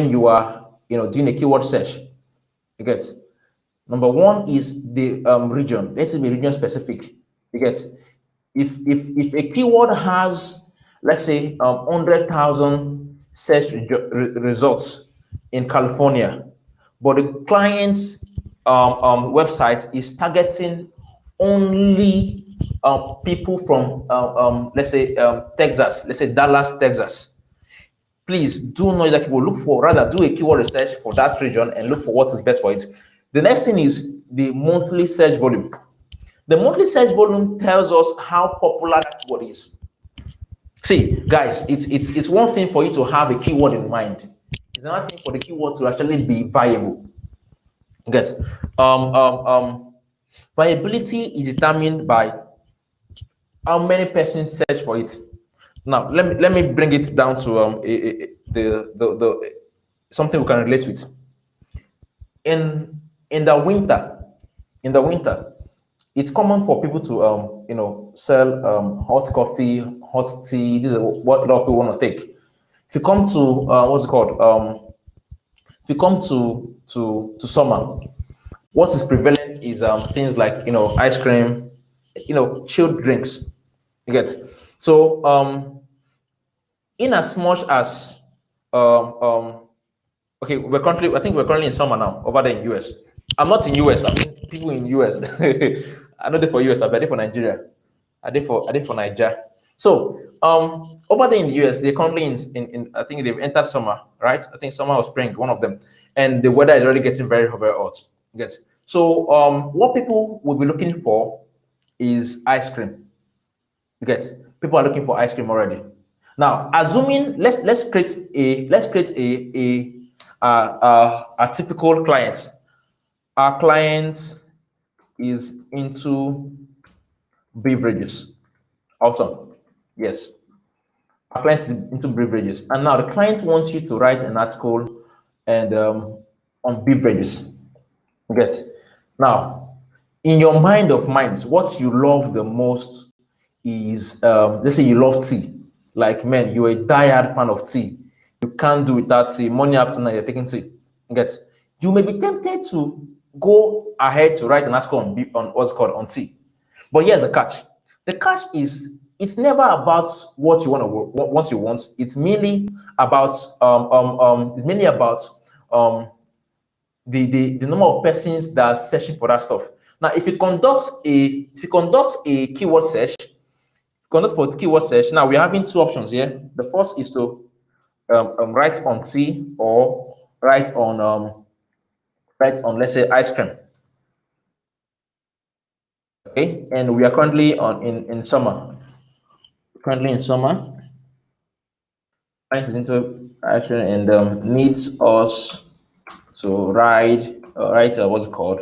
you are doing a keyword search. You get. Number one is the region. Let's be region specific. You get. If a keyword has, let's say, 100,000 search results in California, but the client's website is targeting only people from let's say Texas, let's say Dallas, Texas. Please do not use that keyword. Look for, rather do a keyword research for that region and look for what is best for it. The next thing is the monthly search volume. The monthly search volume tells us how popular that keyword is. See, guys, it's one thing for you to have a keyword in mind. It's another thing for the keyword to actually be viable. Get viability is determined by how many persons search for it. Now, let me bring it down to the something we can relate with. In the winter, it's common for people to sell hot coffee, hot tea. This is what a lot of people want to take. If you come to what's it called? If you come to summer, what is prevalent is things like ice cream, chilled drinks. You get. So in as much as okay, I think we're currently in summer now over there in US. I'm not in US. I mean people in US. I know they for US. I'm there for Nigeria. I did for Nigeria. So over there in the US, they're currently in I think they've entered summer, right? I think summer or spring, one of them, and the weather is already getting very, very hot. Get. So what people will be looking for is ice cream. You get. People are looking for ice cream already. Now, assuming let's create a typical client. Our client is into beverages. Autumn, yes. Our client is into beverages, and now the client wants you to write an article and on beverages. Get now in your mind of minds, what you love the most is let's say you love tea. Like man, you're a diehard fan of tea. You can't do without tea. Morning, afternoon, you're taking tea. Get you may be tempted to go ahead to write an article on what's called on tea. But here's the catch. The catch is it's never about what you want to what you want. It's mainly about the number of persons that are searching for that stuff. Now, if you conduct a keyword search, conduct for keyword search. Now we're having two options here. The first is to write on tea or write on let's say ice cream. Okay, and we are currently in summer. Currently in summer, client is into action and needs us to write what's it called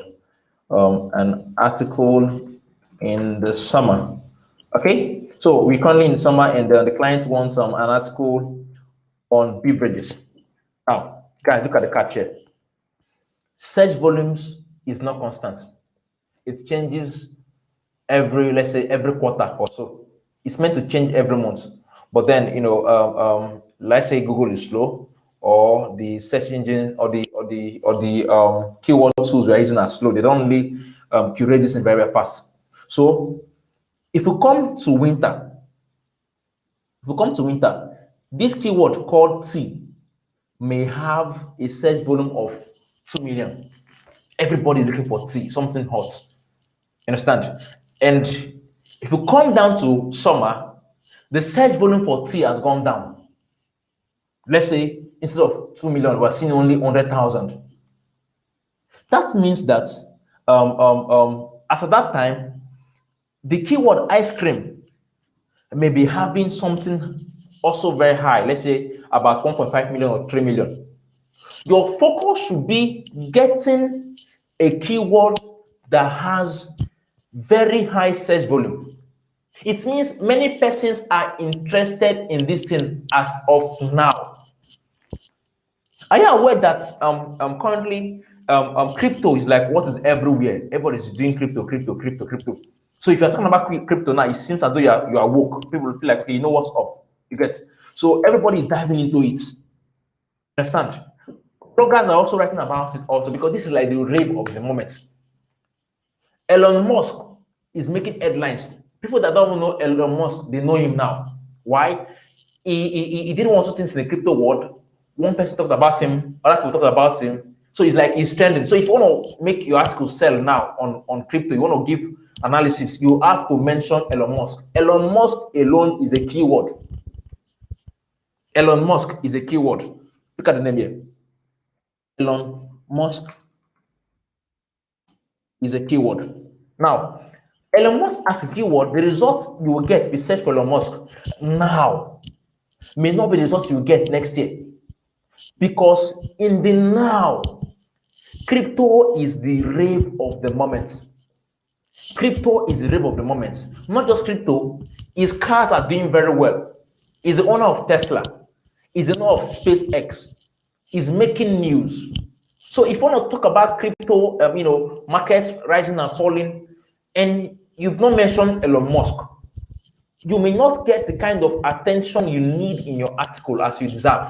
an article in the summer. Okay, so we're currently in summer and the client wants an article on beverages. Now, guys, look at the catch here. Search volumes is not constant. It changes every, let's say, every quarter or so. It's meant to change every month. But then, let's say Google is slow, or the search engine or the keyword tools we're using are slow. They don't really curate this in very fast. So if we come to winter, this keyword called tea may have a search volume of 2 million. Everybody looking for tea, something hot. Understand? And if you come down to summer, the search volume for tea has gone down. Let's say instead of 2 million, we're seeing only 100,000. That means that as at that time, the keyword ice cream may be having something also very high, let's say about 1.5 million or 3 million. Your focus should be getting a keyword that has very high search volume. It means many persons are interested in this thing as of now. Are you aware that currently crypto is like what is everywhere? Everybody's doing crypto. So if you're talking about crypto now, it seems as though you are woke. People feel like, okay, you know what's up. You get so everybody is diving into it. Understand? Bloggers are also writing about it also because this is like the rave of the moment. Elon Musk is making headlines. People that don't know Elon Musk, they know him now. Why? He didn't want to things in the crypto world. One person talked about him, other people talked about him. So it's like he's trending. So if you want to make your article sell now on crypto, you want to give analysis, you have to mention Elon Musk. Elon Musk alone is a keyword. Elon Musk is a keyword. Look at the name here. Elon Musk is a keyword. Now, Elon Musk as a keyword, the result you will get if you search for Elon Musk now may not be the result you will get next year. Because in the now, crypto is the rave of the moment. Crypto is the rave of the moment. Not just crypto, his cars are doing very well. He's the owner of Tesla. He's the owner of SpaceX. He's making news. So if you want to talk about crypto, markets rising and falling, and you've not mentioned Elon Musk, you may not get the kind of attention you need in your article as you deserve.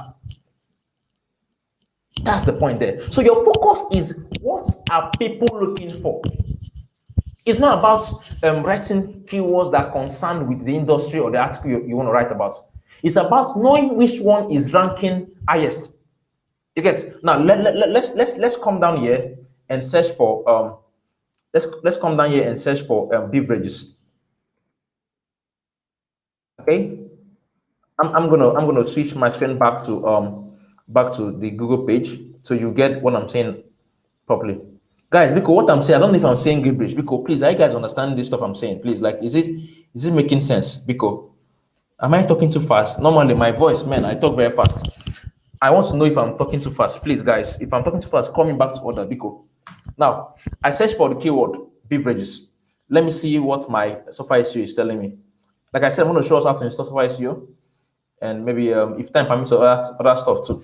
That's the point there. So your focus is what are people looking for? It's not about writing keywords that are concerned with the industry or the article you want to write about. It's about knowing which one is ranking highest. You get now. Let's come down here and search for let's come down here and search for beverages. Okay, I'm gonna switch my screen back to the Google page so you get what I'm saying properly. Guys, because what I'm saying, I don't know if I'm saying gibberish. Because please, are you guys understanding this stuff I'm saying? Please, like, is it making sense? Because Am I talking too fast? Normally, my voice, man, I talk very fast. I want to know if I'm talking too fast. Please, guys, if I'm talking too fast, call me back to order, Biko. Now, I search for the keyword beverages. Let me see what my software SEO is telling me. Like I said, I'm going to show us how to install software SEO, and maybe if time permits, other stuff too.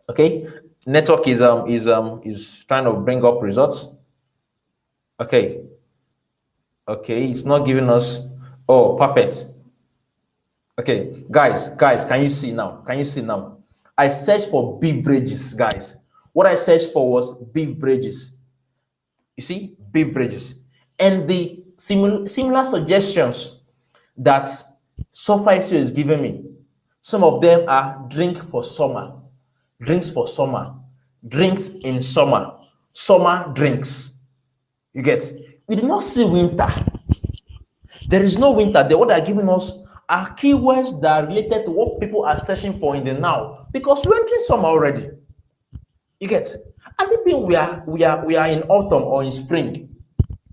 Okay, network is trying to bring up results. Okay, okay, it's not giving us. Oh, perfect. Okay, guys, can you see now? Can you see now? I searched for beverages, guys. What I searched for was beverages. You see, beverages. And the similar suggestions that Software SEO is giving me, some of them are drink for summer, drinks for summer, drinks in summer, summer drinks. You get? We did not see winter. There is no winter there. What they're giving us are keywords that are related to what people are searching for in the now, because we're entering summer already. You get? And the being we are in autumn or in spring,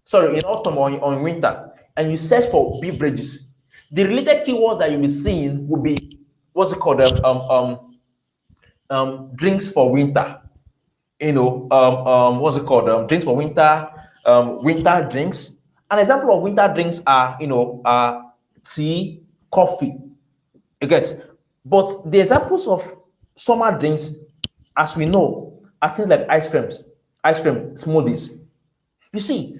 sorry, in autumn or in winter, and you search for beverages, the related keywords that you'll be seeing will be what's it called, drinks for winter. What's it called, drinks for winter, winter drinks. An example of winter drinks are tea, coffee. You get? But the examples of summer drinks, as we know, are things like ice cream, smoothies. You see,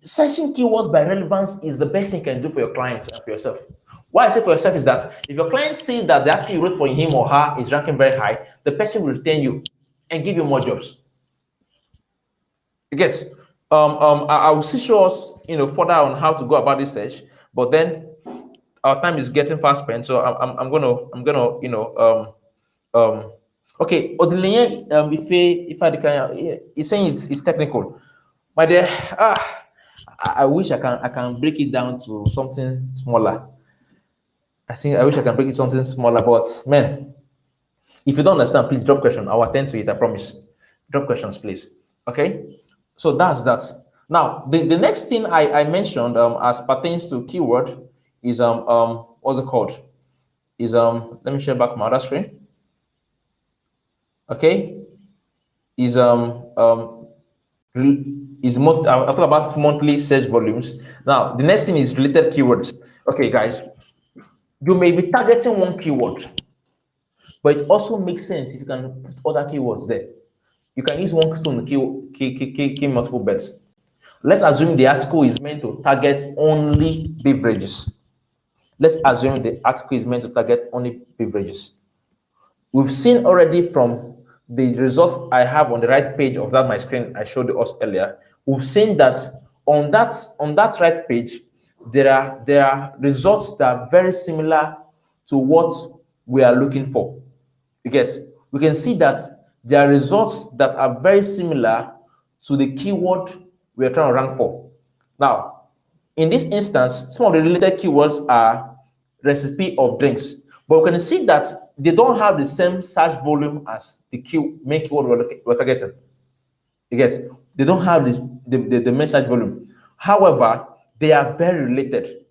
searching keywords by relevance is the best thing you can do for your clients and for yourself. Why I say for yourself is that if your client sees that the article you wrote for him or her is ranking very high, the person will retain you and give you more jobs. You get? I will see show us, further on how to go about this search, but then our time is getting fast spent, so I'm gonna okay. Odilinye, if I can, he's saying it's technical, my dear. I wish I can break it down to something smaller. I wish I can break it something smaller, but man, if you don't understand, please drop question. I'll attend to it. I promise. Drop questions, please. Okay. So that's that. Now, the next thing I mentioned as pertains to keyword is what's it called? Is let me share back my other screen. Okay. Is I'll talk about monthly search volumes. Now, the next thing is related keywords. Okay, guys, you may be targeting one keyword, but it also makes sense if you can put other keywords there. You can use one stone to kill multiple birds. Let's assume the article is meant to target only beverages. Let's assume the article is meant to target only beverages. We've seen already from the result I have on the right page of that my screen I showed us earlier. We've seen that on that right page, there are results that are very similar to what we are looking for. Because we can see that there are results that are very similar to the keyword we are trying to rank for. Now, in this instance, some of the related keywords are recipe of drinks, but we can see that they don't have the same search volume as the main keyword we're targeting. You get? They don't have the main search volume. However, they are very related.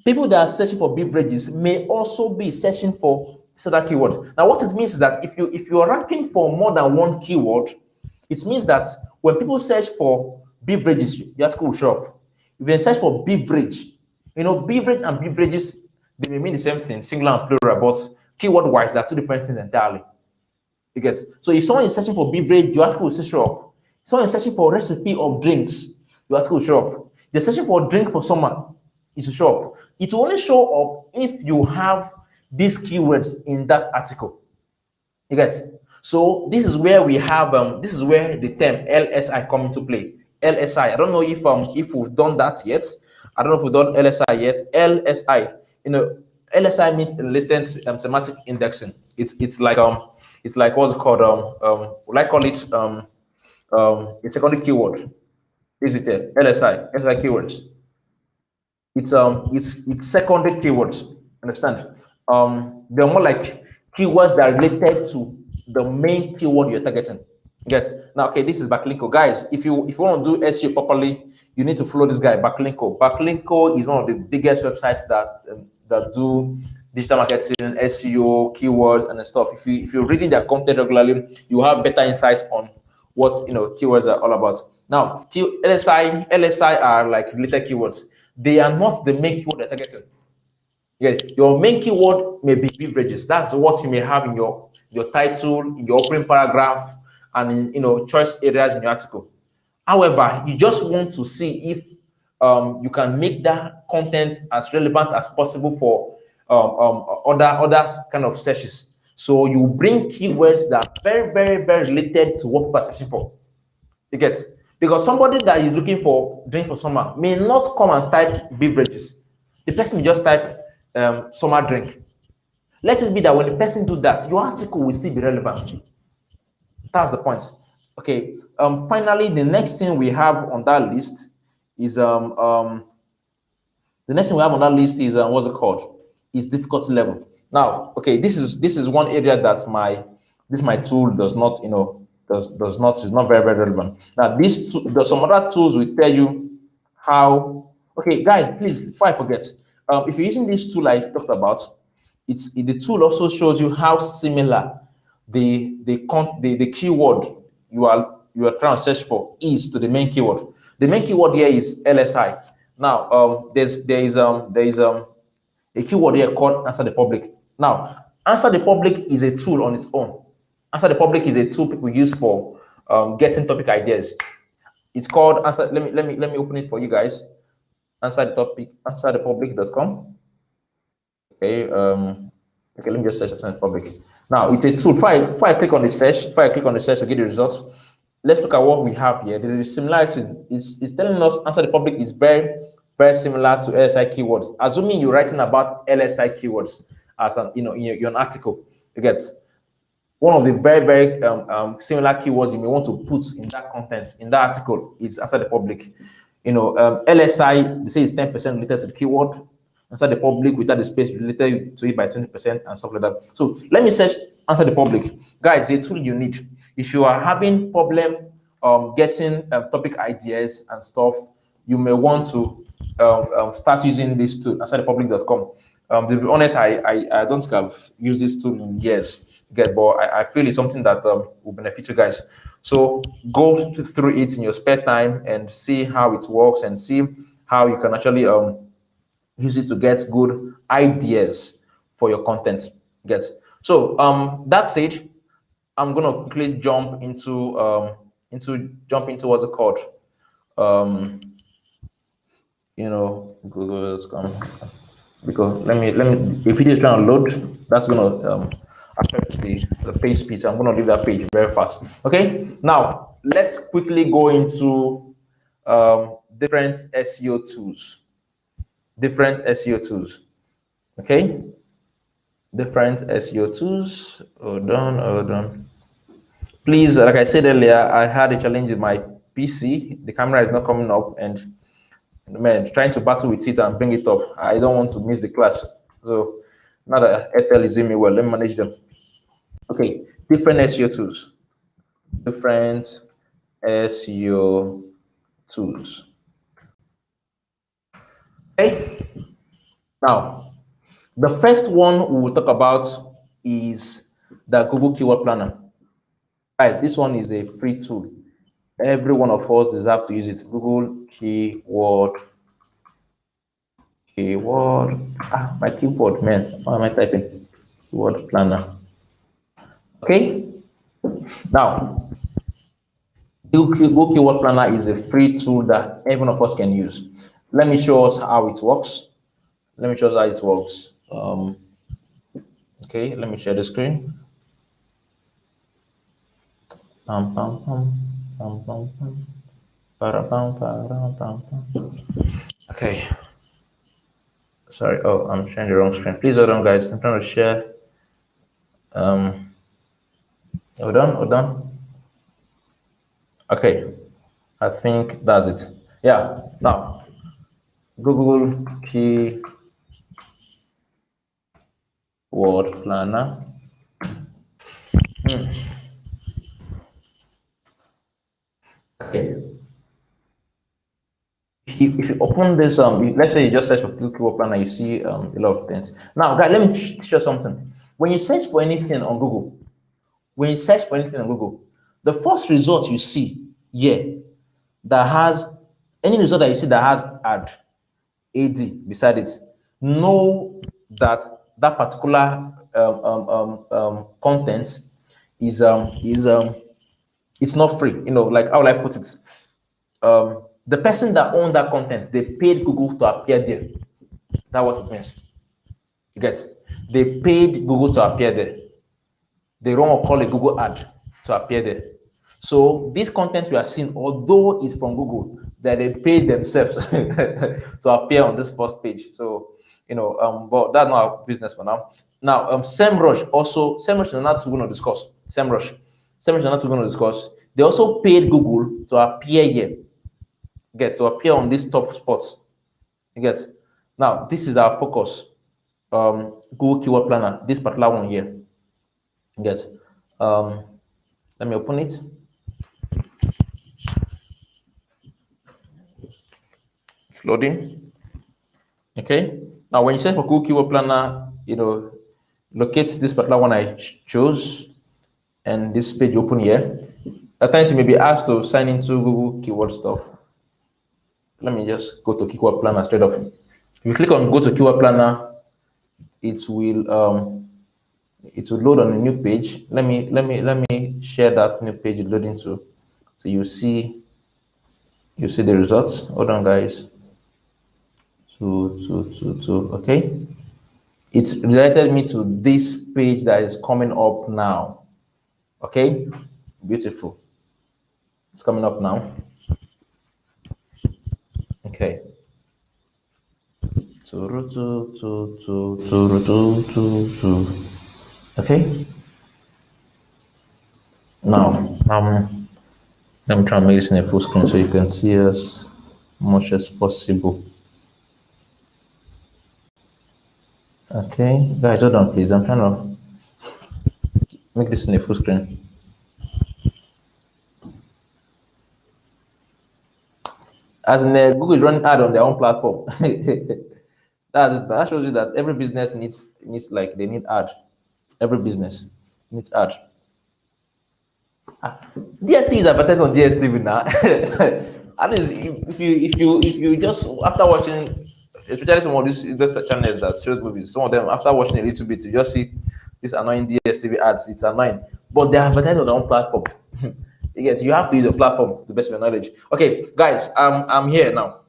People that are searching for beverages may also be searching for that keyword. Now, what it means is that if you are ranking for more than one keyword, it means that when people search for beverages, your article will show up. If they search for beverage, beverage and beverages, they may mean the same thing, singular and plural, but keyword-wise, they're two different things entirely. You get? So if someone is searching for beverage, your article will still show up. If someone is searching for recipe of drinks, your article will show up. They're searching for a drink for summer, it will show up. It will only show up if you have these keywords in that article. You get? So this is where we have this is where the term LSI come into play. LSI. I don't know if we've done that yet. I don't know if we've done LSI yet. LSI. LSI means listed semantic indexing. It's like what's it called? Like call it a secondary keyword. Is it a LSI? LSI keywords. It's secondary keywords. Understand? They're more like keywords that are related to the main keyword you're targeting. Get? Now, okay, this is Backlinko. Guys, if you want to do SEO properly, you need to follow this guy, Backlinko. Backlinko is one of the biggest websites that that do digital marketing, SEO, keywords, and stuff. If you're reading their content regularly, you have better insights on what keywords are all about. Now, LSI are like related keywords. They are not the main keyword they're targeting. Yeah, your main keyword may be beverages. That's what you may have in your title, in your opening paragraph, and in choice areas in your article. However, you just want to see if you can make that content as relevant as possible for other kind of searches. So you bring keywords that are very, very, very related to what people are searching for. You get? Because somebody that is looking for drink for summer may not come and type beverages. The person will just type summer drink. Let it be that when the person do that, your article will still be relevant. That's the point. Okay. Finally, the next thing we have on that list is what's it called? Is difficulty level. Now, okay, this is one area that my tool does not is not very, very relevant. Now, there's some other tools will tell you how. Okay, guys, please, before I forget, if you're using this tool I talked about, the tool also shows you how similar the keyword you are trying to search for is to the main keyword. The main keyword here is LSI. Now, there is a keyword here called answer the public. Now, answer the public is a tool on its own. Answer the public is a tool people use for getting topic ideas. It's called answer. Let me open it for you guys. Answerthepublic.com. Okay. Okay. Let me just search answer the public. Now it's a tool. Before I click on the search to get the results, let's look at what we have here. The similarities is telling us answer the public is very, very similar to LSI keywords. Assuming you're writing about LSI keywords as an article, you get one of the very, very similar keywords you may want to put in that content, in that article, is answer the public. LSI, they say is 10% related to the keyword. Answer the public without the space related to it by 20% and stuff like that. So let me search answer the public. Guys, the tool you need. If you are having problem getting topic ideas and stuff, you may want to start using this tool, answerthepublic.com. To be honest, I don't think I've used this tool in years. But I feel it's something that will benefit you guys. So go through it in your spare time and see how it works and see how you can actually use it to get good ideas for your content. So that's it. I'm gonna quickly jump into what's it called? Google.com, because let me if it is trying to load, that's gonna affect the page speed. I'm gonna leave that page very fast. Okay, now let's quickly go into different SEO tools. Okay, different SEO tools. Hold on. Please, like I said earlier, I had a challenge with my PC. The camera is not coming up, and man, trying to battle with it and bring it up. I don't want to miss the class. So now that Airtel is doing me well, let me manage them. Okay, different SEO tools. Different SEO tools. Okay. Now, the first one we will talk about is the Google Keyword Planner. Guys, this one is a free tool. Every one of us deserves to use it. Google Keyword. My keyboard, man. What am I typing? Keyword Planner. Okay. Now, Google Keyword Planner is a free tool that every one of us can use. Let me show us how it works. Okay, let me share the screen. Okay. Sorry. Oh, I'm sharing the wrong screen. Please hold on, guys. I'm trying to share. Hold on. Okay. I think that's it. Yeah. Now, Google Keyword Planner. Okay. if you open this, let's say you just search for keyword planner, you see a lot of things. Now, guys, let me show something. When you search for anything on Google, the first result you see here that has any result that you see that has ad beside it, know that that particular content is it's not free. You know, like how will I put it? The person that owned that content, they paid Google to appear there. That's what it means. You get? They paid Google to appear there. They run or call a Google ad to appear there. So this content we are seeing, although it's from Google, that they paid themselves to appear on this first page. So but that's not our business for now. Now, SEMrush is not going to discuss. SEMrush is not going to discuss. They also paid Google to appear here. To appear on these top spots. You get? Now, this is our focus. Google Keyword Planner, this particular one here. You get? Let me open it. It's loading. Okay. Now, when you search for Google Keyword Planner, locate this particular one I chose, and this page open here. At times you may be asked to sign into Google Keyword stuff. Let me just go to Keyword Planner straight off. If you click on go to Keyword Planner, it will load on a new page. Let me share that new page loading to, so you see the results. Hold on, guys. Okay. It's redirected me to this page that is coming up now. Okay, beautiful. It's coming up now. Okay. Okay. Now, let me try and make this in a full screen so you can see as much as possible. Okay, guys, hold on, please. I'm trying to make this in a full screen. As in, Google is running ad on their own platform. That shows you that every business needs like they need ad. Every business needs ad. DSTV is advertised on DSTV now. At least if you just after watching, especially some of these investor channels that shows movies, some of them after watching a little bit, you just see this annoying DSTV ads. It's annoying, but they advertise on their own platform. You have to use your platform to the best of your knowledge. Okay, guys, I'm here now.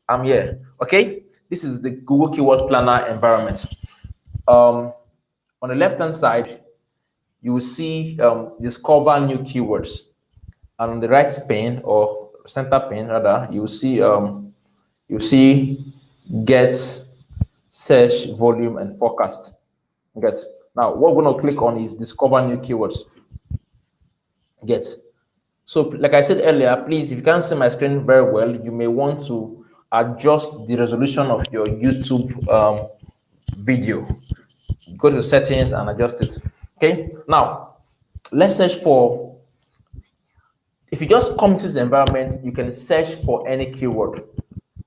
I'm here. Okay, this is the Google Keyword Planner environment. On the left-hand side, you will see discover new keywords, and on the right pane or center pane rather, you will see get, search, volume, and forecast. Get. Now, what we're going to click on is discover new keywords. Get. So, like I said earlier, please, if you can't see my screen very well, you may want to adjust the resolution of your YouTube video. Go to the settings and adjust it. Okay. Now, let's search for. If you just come to this environment, you can search for any keyword.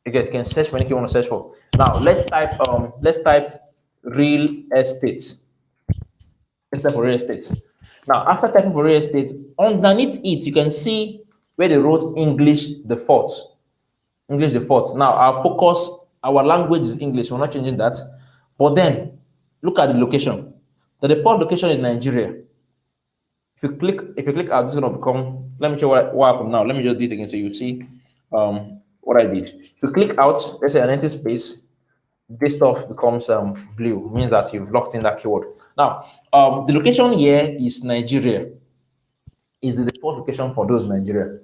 You can search for any keyword you want to search for. Now, let's type real estate. Let's type for real estate. Now, after typing for real estate, underneath it, you can see where they wrote English default. English default. Now, our focus, our language is English. We're not changing that. But then, look at the location. The default location is Nigeria. If you click out, it's going to become. Let me show what happened now. Let me just do it again so you see what I did. If you click out, let's say an empty space, this stuff becomes blue. It means that you've locked in that keyword. Now, the location here is Nigeria. Is the default location for those Nigeria.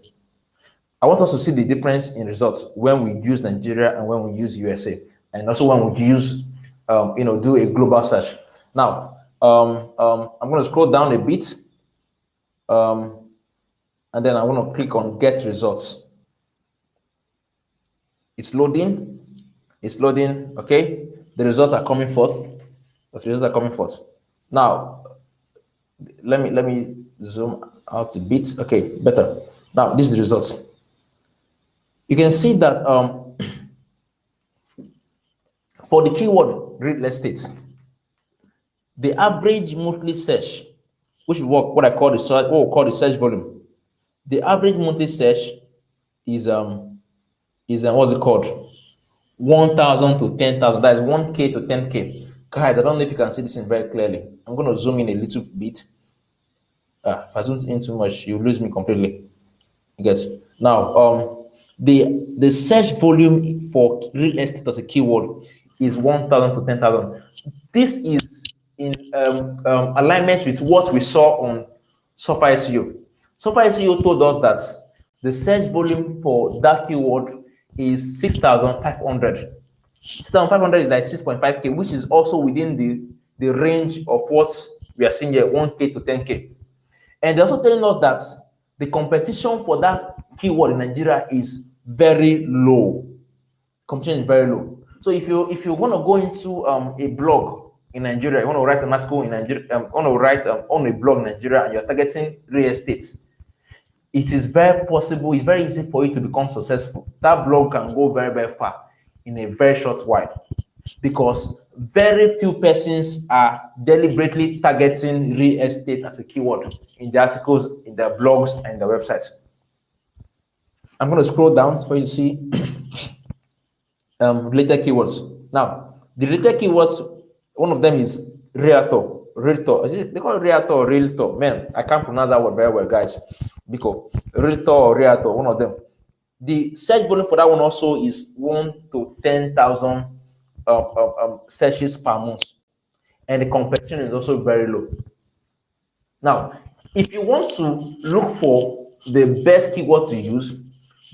I want us to see the difference in results when we use Nigeria and when we use USA, and also when we use, do a global search. Now, I'm going to scroll down a bit, and then I want to click on Get Results. It's loading. It's loading. Okay, the results are coming forth. The results are coming forth. Now, let me zoom out a bit. Okay, better. Now, this is the results. You can see that For the keyword real estate, the average monthly search, which is what I call the search, what we call the search volume. The average monthly search is what's it called? 1,000 to 10,000. That is 1K to 10K. Guys, I don't know if you can see this in very clearly. I'm going to zoom in a little bit. If I zoom in too much, you lose me completely. Yes. Now, the search volume for real estate as a keyword is 1,000 to 10,000. This is in alignment with what we saw on Software SEO. Software SEO told us that the search volume for that keyword is 6,500. 6,500 is like 6.5K, which is also within the range of what we are seeing here, 1K to 10K. And they're also telling us that the competition for that keyword in Nigeria is very low. Competition is very low. So if you want to go into a blog in Nigeria, you want to write an article in Nigeria, want to write on a blog in Nigeria, and you're targeting real estate, it is very possible, it's very easy for you to become successful. That blog can go very, very far in a very short while, because very few persons are deliberately targeting real estate as a keyword in their articles, in their blogs, and their websites. I'm going to scroll down for you to see related keywords. Now, the related keywords, one of them is realtor. Realtor. They call it realtor or realtor. Man, I can't pronounce that word very well, guys. Because realtor or realtor, one of them. The search volume for that one also is 1 to 10,000 searches per month, and the competition is also very low. Now, if you want to look for the best keyword to use,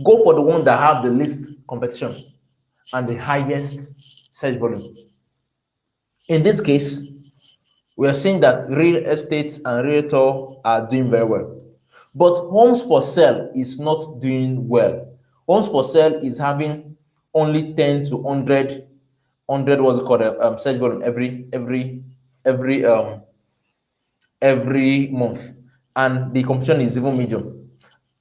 go for the one that have the least competition and the highest search volume. In this case, we are seeing that real estate and realtor are doing very well, but homes for sale is not doing well. Homes for sale is having only 10 to 100 what's it called, search volume every month, and the competition is even medium.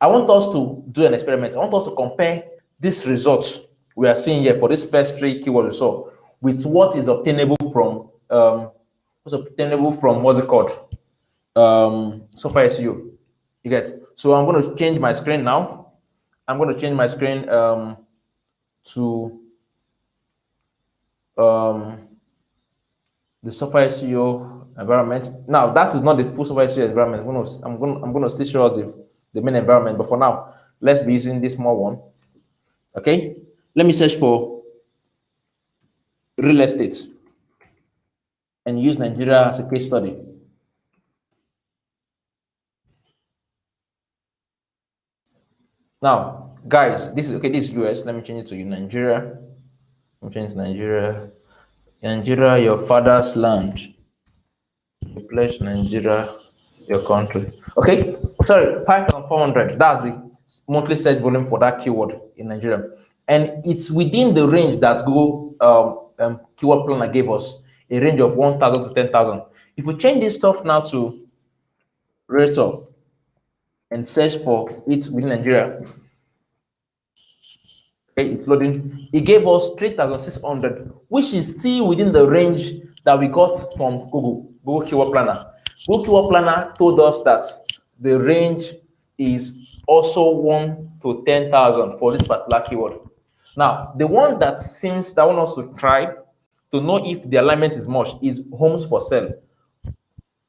I want us to do an experiment. I want us to compare these results we are seeing here for this first 3 keywords we saw with what is obtainable from what's it called, Software SEO. You get? So I'm going to change my screen now. I'm going to change my screen to the Software SEO environment. Now, that is not the full Software SEO environment. I'm going to still show us the main environment, but for now, let's be using this small one. Okay, let me search for real estate and use Nigeria as a case study. Now, guys, this is US. Let me change it to Nigeria. Let me change to Nigeria. Nigeria, your father's land. Replace Nigeria, your country. Okay, sorry, 5,400. That's the monthly search volume for that keyword in Nigeria, and it's within the range that Google keyword planner gave us, a range of 1,000 to 10,000. If we change this stuff now to realtor and search for it within Nigeria, okay, it's loading. It gave us 3,600, which is still within the range that we got from Google Keyword Planner. Google Keyword Planner told us that the range is also 1 to 10,000 for this particular keyword. Now, the one that I want us to try to know if the alignment is much is homes for sale.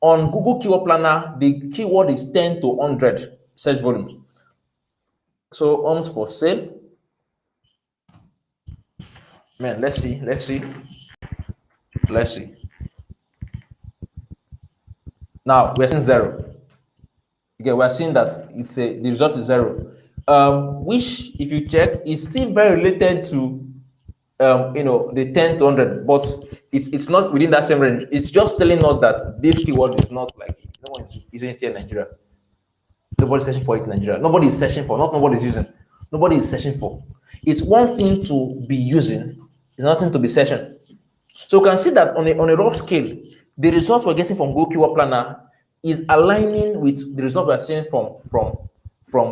On Google Keyword Planner, the keyword is 10 to 100 search volumes. So homes for sale. Man, let's see. Now we're seeing 0. Okay, we're seeing that the result is 0. Which, if you check, is still very related to the 10 to 100, but it's not within that same range. It's just telling us that this keyword is not like no one is using it here in Nigeria. Nobody's searching for it in Nigeria. Nobody is searching for, not nobody's using. Nobody is searching for. It's one thing to be using, it's nothing to be searching. So you can see that on a rough scale, the results we're getting from Google Keyword Planner is aligning with the result we're seeing from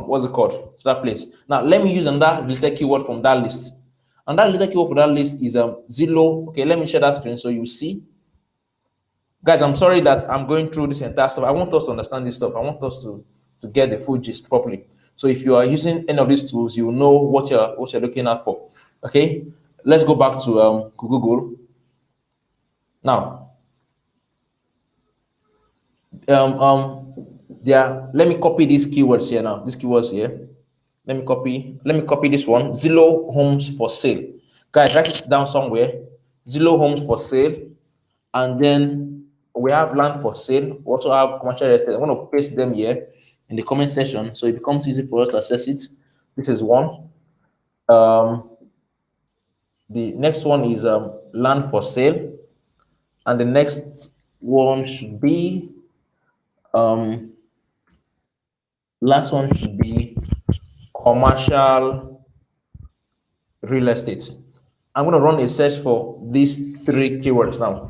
what's it called, to that place. Now let me use another related keyword from that list. And that related keyword for that list is Zillow. Okay, let me share that screen so you see. Guys, I'm sorry that I'm going through this entire stuff. I want us to understand this stuff. I want us to get the full gist properly. So if you are using any of these tools, you will know what you're looking at for. Okay, let's go back to Google. Now, let me copy these keywords here now. These keywords here. Let me copy this one. Zillow homes for sale. Guys, write it down somewhere. Zillow homes for sale. And then we have land for sale. We also have commercial real estate. I'm going to paste them here in the comment section so it becomes easy for us to access it. This is one. The next one is land for sale. And the next one should be last one should be commercial real estate. I'm going to run a search for these three keywords now.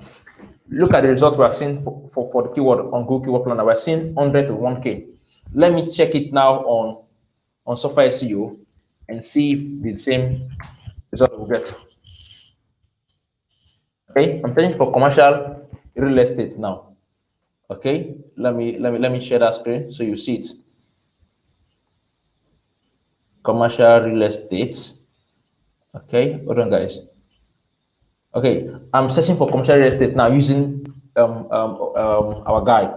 Look at the results we are seeing for the keyword on Google Keyword Planner. We're seeing 100 to 1K. Let me check it now on Software SEO and see if the same result we get. Okay, I'm searching for commercial real estate now. Okay, let me share that screen so you see it. Commercial real estate. Okay, hold on, guys. Okay, I'm searching for commercial real estate now using our guy,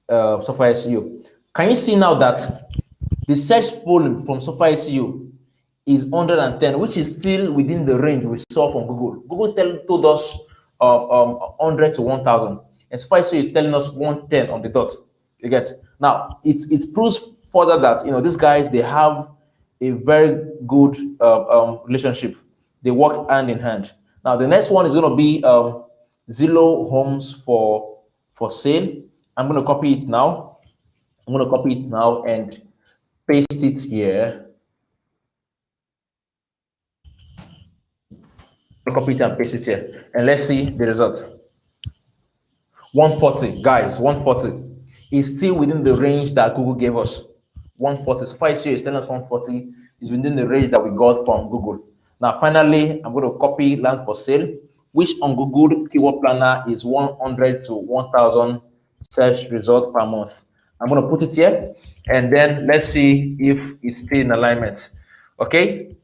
Software SEO. Can you see now that the search volume from Software SEO is 110, which is still within the range we saw from Google. Google told us 100 to 1,000, and Software SEO is telling us 110 on the dot. You get now it proves further that these guys, they have a very good relationship. They work hand in hand. Now the next one is going to be Zillow homes for sale. I'm going to copy it now. And paste it here. Copy it and paste it here, and let's see the result. 140, guys. 140 is still within the range that Google gave us. 140. So far, is telling us 140 is within the range that we got from Google. Now, finally, I'm going to copy land for sale, which on Google Keyword Planner is 100 to 1,000 search results per month. I'm going to put it here, and then let's see if it's still in alignment. Okay,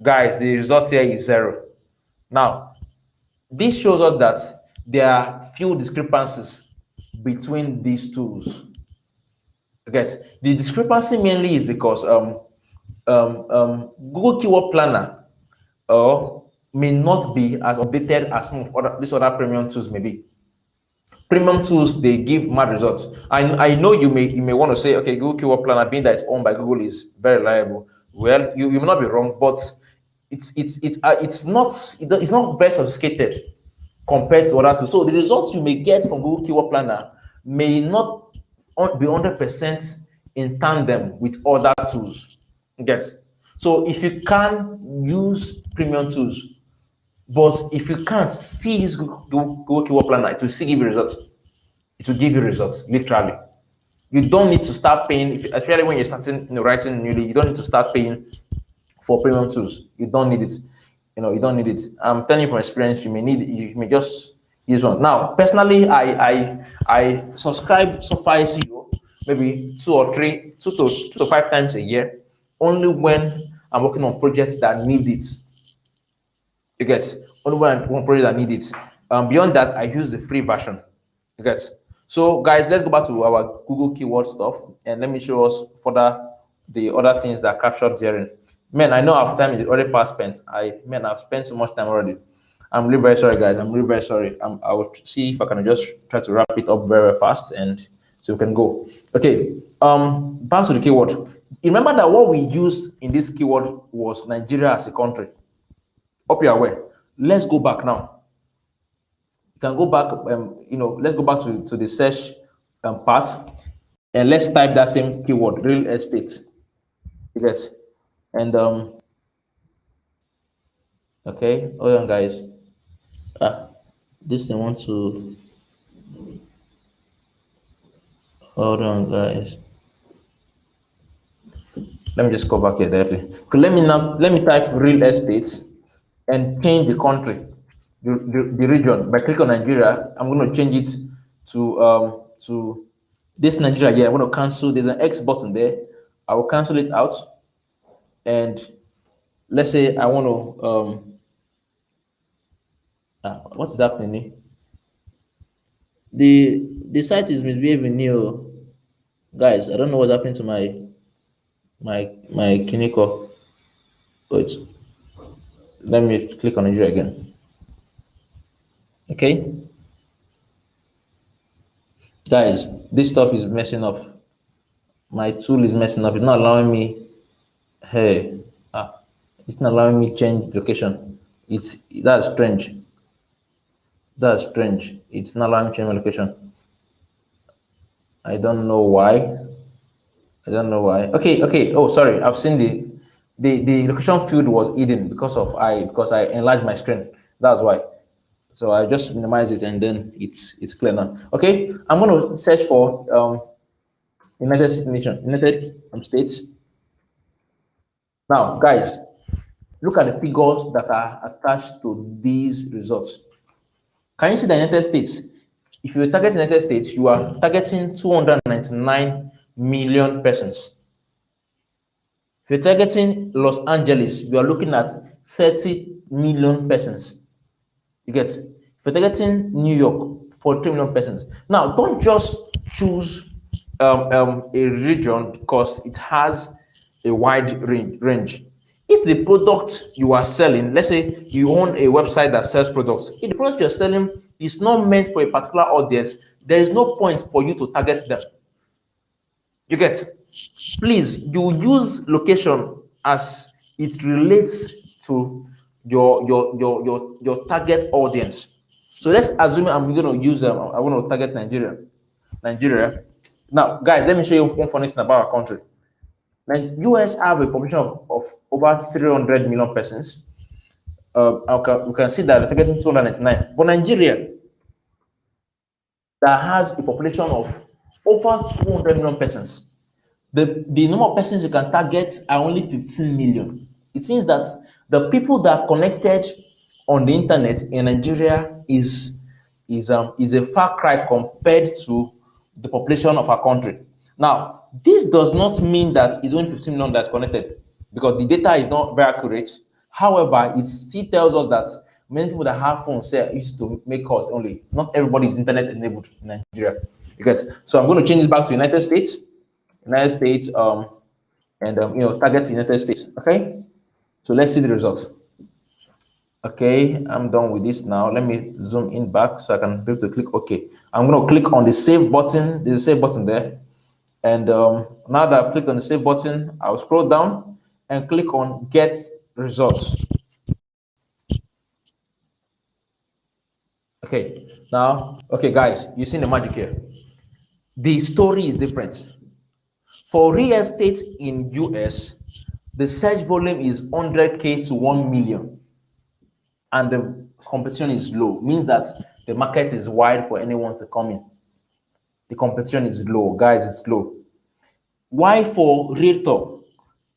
guys, the result here is 0. Now, this shows us that there are few discrepancies between these tools. Okay, the discrepancy mainly is because Google Keyword Planner may not be as updated as some of these other premium tools may be. Premium tools, they give mad results. I know you may want to say, okay, Google Keyword Planner, being that it's owned by Google, is very reliable. Well, you may not be wrong, but it's not very sophisticated compared to other tools. So the results you may get from Google Keyword Planner may not be 100% in tandem with other tools. Yes. So if you can use premium tools, but if you can't, still use Google Keyword Planner, it will still give you results. It will give you results, literally. You don't need to start paying, especially when you're starting writing newly, you don't need to start paying for premium tools. You don't need it. You don't need it. I'm telling you from experience, you may just use one. Now, personally, I subscribe Software SEO maybe 2 to 5 times a year, only when I'm working on projects that need it. You get only when I'm on project that need it. Beyond that, I use the free version. You get. So, guys, let's go back to our Google keyword stuff, and let me show us further the other things that are captured therein. Man, I know our time is already fast spent. I've spent so much time already. I'm really very sorry, guys. I'm really very sorry. I will see if I can just try to wrap it up very, very fast, and so we can go. Okay. Back to the keyword. Remember that what we used in this keyword was Nigeria as a country. Hope you're aware. Let's go back now. You can go back. Let's go back to the search part, and let's type that same keyword, real estate. Yes. And okay, hold on, guys. This thing want to hold on, guys. Let me just go back here directly. Let me type real estate, and change the country, the region. By click on Nigeria, I'm going to change it to this Nigeria here. I'm going to cancel. There's an X button there. I will cancel it out. And let's say I want to what is happening? The site is misbehaving new. Guys, I don't know what's happening to my Kineko. Wait, let me click on Nigeria again. Okay, guys, this stuff is messing up. My tool is messing up. It's not allowing me. Hey, it's not allowing me change location. That's strange. That's strange. It's not allowing me change my location. I don't know why. I don't know why. Okay, okay. Oh, sorry. I've seen the location field was hidden because I enlarged my screen. That's why. So I just minimize it and then it's clear now. Okay, I'm going to search for United States. Now, guys, look at the figures that are attached to these results. Can you see the United States? If you target the United States, you are targeting 299 million persons. If you're targeting Los Angeles, you are looking at 30 million persons. You get? If you're targeting New York, 43 million persons. Now, don't just choose a region because it has a wide range. If the product you are selling, let's say you own a website that sells products, if the product you're selling is not meant for a particular audience, there is no point for you to target them. You get? Please, you use location as it relates to your target audience. So let's assume I'm going to use I want to target Nigeria. Now, guys, let me show you one funny thing about our country. Now, US have a population of over 300 million persons. We can see that they're targeting 299. But Nigeria, that has a population of over 200 million persons, the number of persons you can target are only 15 million. It means that the people that are connected on the internet in Nigeria is a far cry compared to the population of our country. Now, this does not mean that it's only 15 million that's connected because the data is not very accurate. However, it still tells us that many people that have phones used to make calls only. Not everybody is internet enabled in Nigeria. Because so I'm going to change this back to United States. United States, target United States. Okay, so let's see the results. Okay, I'm done with this now. Let me zoom in back so I can be able to click OK. I'm going to click on the save button. There's a save button there. And now that I've clicked on the save button, I'll scroll down and click on get results. Okay, now, okay, guys, you've seen the magic here. The story is different. For real estate in US, the search volume is 100K to 1 million. And the competition is low. Means that the market is wide for anyone to come in. The competition is low, guys, it's low. Why for realtor?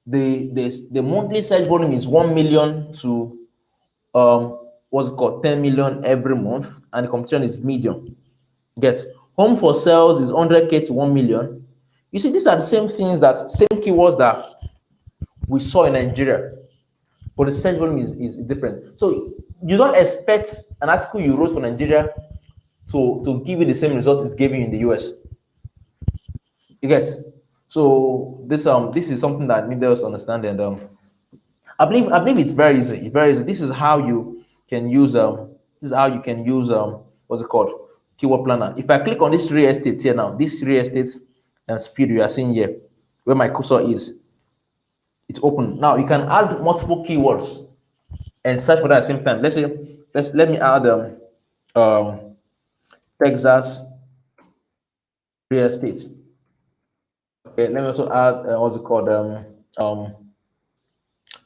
The monthly search volume is 1 million to what's it called 10 million every month, and the competition is medium. Get home for sales is 100K to 1 million. You see, these are the same things same keywords that we saw in Nigeria, but the search volume is different. So you don't expect an article you wrote for Nigeria to give you the same results it's giving in the US. You get? So this is something that needs us to understand, and I believe it's very easy. Very easy. This is how you can use what's it called? Keyword planner. If I click on this real estate here now, this real estate and field you are seeing here, where my cursor is, it's open. Now you can add multiple keywords and search for that at the same time. Let me add Texas real estate. Okay, let me also add what's it called?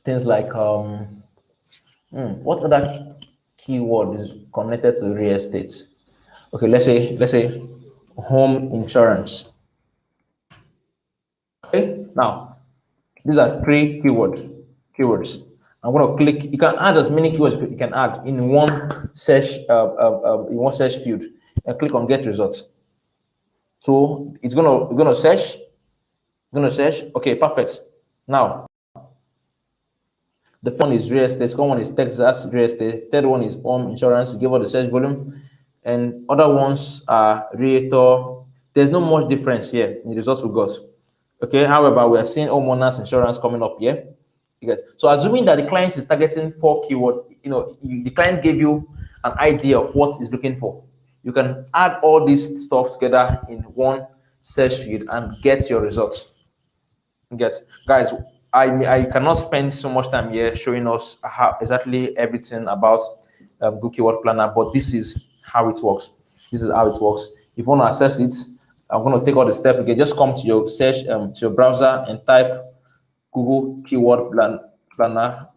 Things like what other keyword is connected to real estate? Okay, let's say home insurance. Okay, now these are three keywords. I'm going to click. You can add as many keywords you can add in one search field, and click on get results. So it's gonna search. Okay, perfect. Now the first one is real estate. Second one is Texas real estate. Third one is home insurance. Give us the search volume, and other ones are realtor. There's no much difference here in the results we got. Okay, however, we are seeing homeowners insurance coming up here. Yes. So assuming that the client is targeting 4 keyword, the client gave you an idea of what he's looking for. You can add all this stuff together in one search field and get your results. Get, guys, I cannot spend so much time here showing us how exactly everything about Google Keyword Planner, but this is how it works. This is how it works. If you want to access it, I'm going to take all the steps. Okay, just come to your search, to your browser, and type Google Keyword Planner.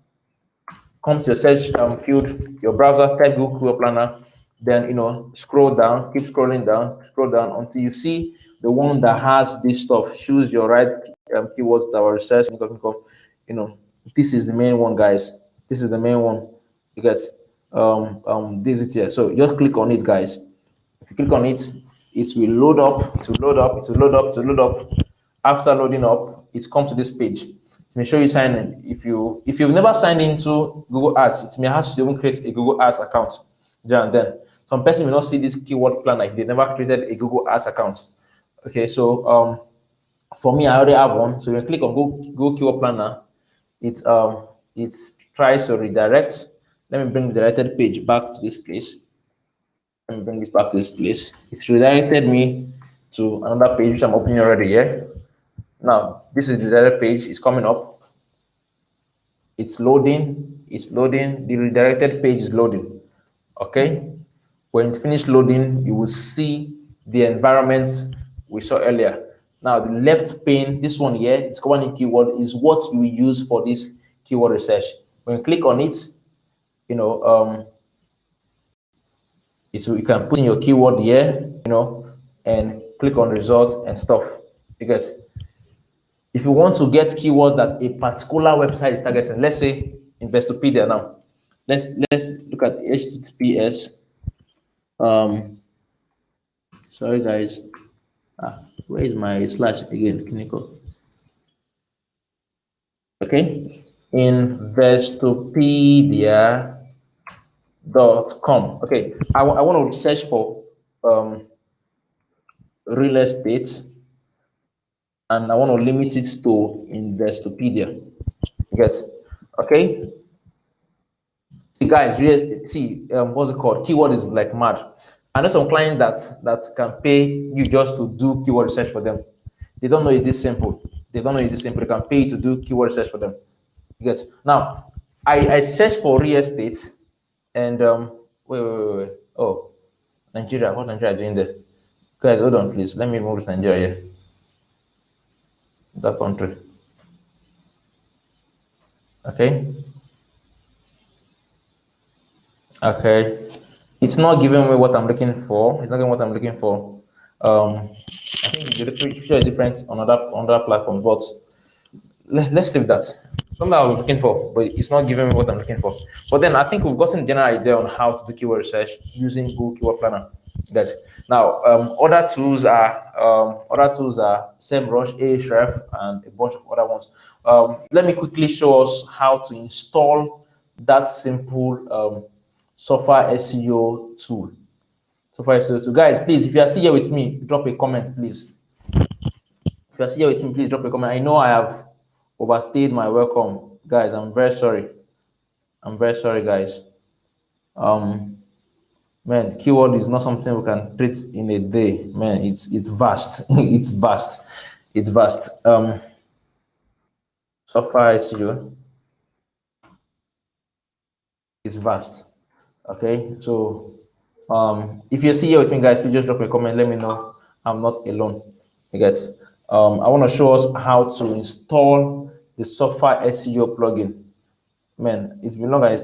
Come to your search field, your browser, type Google Keyword Planner. Then scroll down, keep scrolling down, scroll down until you see the one that has this stuff. Choose your right keywords that were researched. This is the main one, guys. This is the main one. You get this is here. So just click on it, guys. If you click on it, it will load up. It will load up. It will load up. It will load up. After loading up, it comes to this page. It may show you sign in. If you've never signed into Google Ads, it may have to even create a Google Ads account there and then. Some person may not see this keyword planner if they never created a Google Ads account. Okay, so for me, I already have one. So when you click on Google Keyword Planner, it tries to redirect. Let me bring the redirected page back to this place. Let me bring this back to this place. It's redirected me to another page which I'm opening already here. Now, this is the redirected page. It's coming up. It's loading. It's loading. The redirected page is loading. Okay. When it's finished loading, you will see the environments we saw earlier. Now, the left pane, this one here, discover new keyword, is what you will use for this keyword research. When you click on it, you can put in your keyword here, and click on results and stuff. You get. If you want to get keywords that a particular website is targeting, let's say Investopedia now. Let's look at HTTPS. Sorry guys. Where is my slash again? Clinical. Okay. Investopedia.com. Okay. I want to search for real estate, and I want to limit it to Investopedia. Get. Okay. See, guys, what's it called? Keyword is like mad. I know some clients that can pay you just to do keyword research for them. They don't know it's this simple. They can pay you to do keyword research for them. You get. Now, I searched for real estate, and wait. Oh, Nigeria. What Nigeria doing there? Guys, hold on, please. Let me move to Nigeria here. That country. Okay. Okay. It's not giving me what I'm looking for. It's not giving me what I'm looking for. I think the feature is different on other platforms, but let's leave that. Something I was looking for, but it's not giving me what I'm looking for. But then I think we've gotten a general idea on how to do keyword research using Google Keyword Planner. That now other tools are SEMrush, Ahrefs, and a bunch of other ones. Let me quickly show us how to install that simple software SEO tool. Guys, please, if you are still here with me, drop a comment, please. If you are still here with me, please drop a comment. I know I have overstayed my welcome, guys. I'm very sorry. Guys. Man, keyword is not something we can treat in a day. Man, it's vast. It's vast. Software SEO. It's vast. Okay, so if you're still here with me, guys, please just drop a comment. Let me know I'm not alone. You guys, I want to show us how to install the software SEO plugin. Man, it's been long. I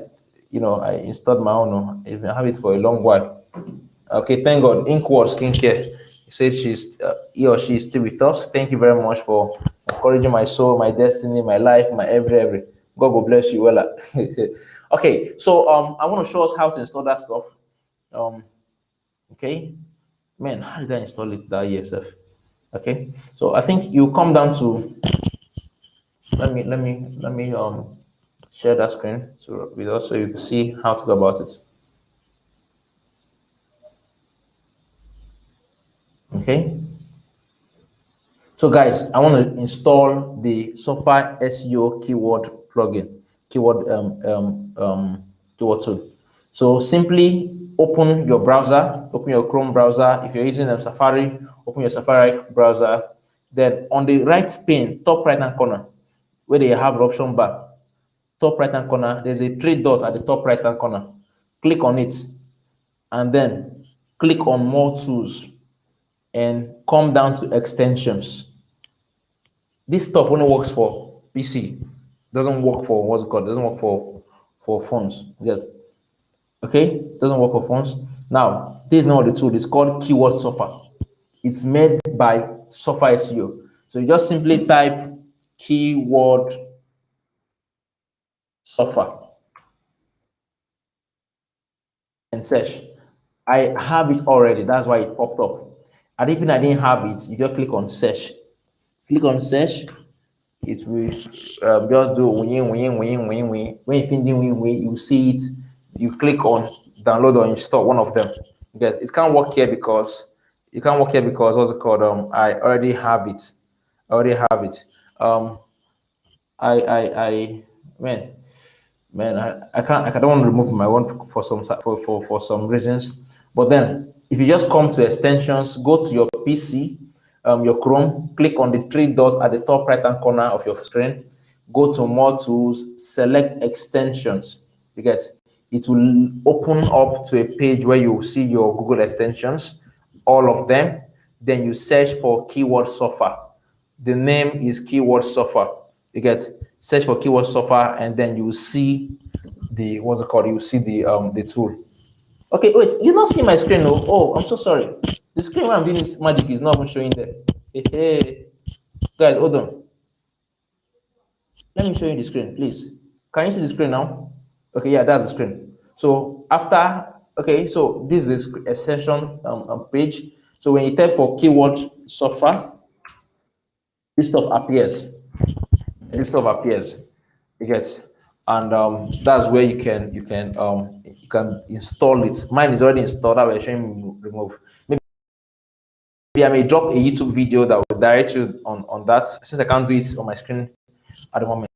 installed my own. I have it for a long while. Okay, thank God. Inkward Skincare. He said he or she is still with us. Thank you very much for encouraging my soul, my destiny, my life, my every. God will bless you. Well, okay. So I want to show us how to install that stuff. Okay, man, how did I install it? That ESF. Okay, so I think you come down to let me share that screen so with us so you can see how to go about it. Okay, so guys, I want to install the Software SEO keyword plugin, keyword tool. So simply open your browser, open your Chrome browser. If you're using Safari, open your Safari browser. Then on the right pane, top right hand corner, where they have the option bar, top right hand corner, there's a three dots at the top right hand corner. Click on it and then click on more tools and come down to extensions. This stuff only works for PC. Doesn't work for what's it called? Doesn't work for phones. Yes. Okay, doesn't work for phones. Now, this is not the tool. It's called Keyword Software. It's made by Software SEO. So you just simply type Keyword Software and search. I have it already. That's why it popped up. And even I didn't have it, you just click on search. Click on search. It will just do when you finish you see it, you click on download or install one of them. Yes, it can't work here because what's it called? I already have it. I man, I can't, I don't want to remove my one for some reasons. But then if you just come to extensions, go to your PC, your Chrome, click on the three dots at the top right hand corner of your screen, go to more tools, select extensions. You get it will open up to a page where you see your Google extensions, all of them. Then you search for keyword software. The name is keyword software. You get search for keyword software, and then you will see the what's it called? You will see the tool. Okay, wait, you not see my screen, no? Oh, I'm so sorry. The screen where I'm doing this magic is not even showing there. Hey, guys, hold on. Let me show you the screen, please. Can you see the screen now? Okay, yeah, that's the screen. So after, okay, so this is the extension page. So when you type for keyword software, this stuff appears. This stuff appears. You get, and that's where you can install it. Mine is already installed. I will show you remove. Maybe I may drop a YouTube video that will direct you on that. Since I can't do it on my screen at the moment,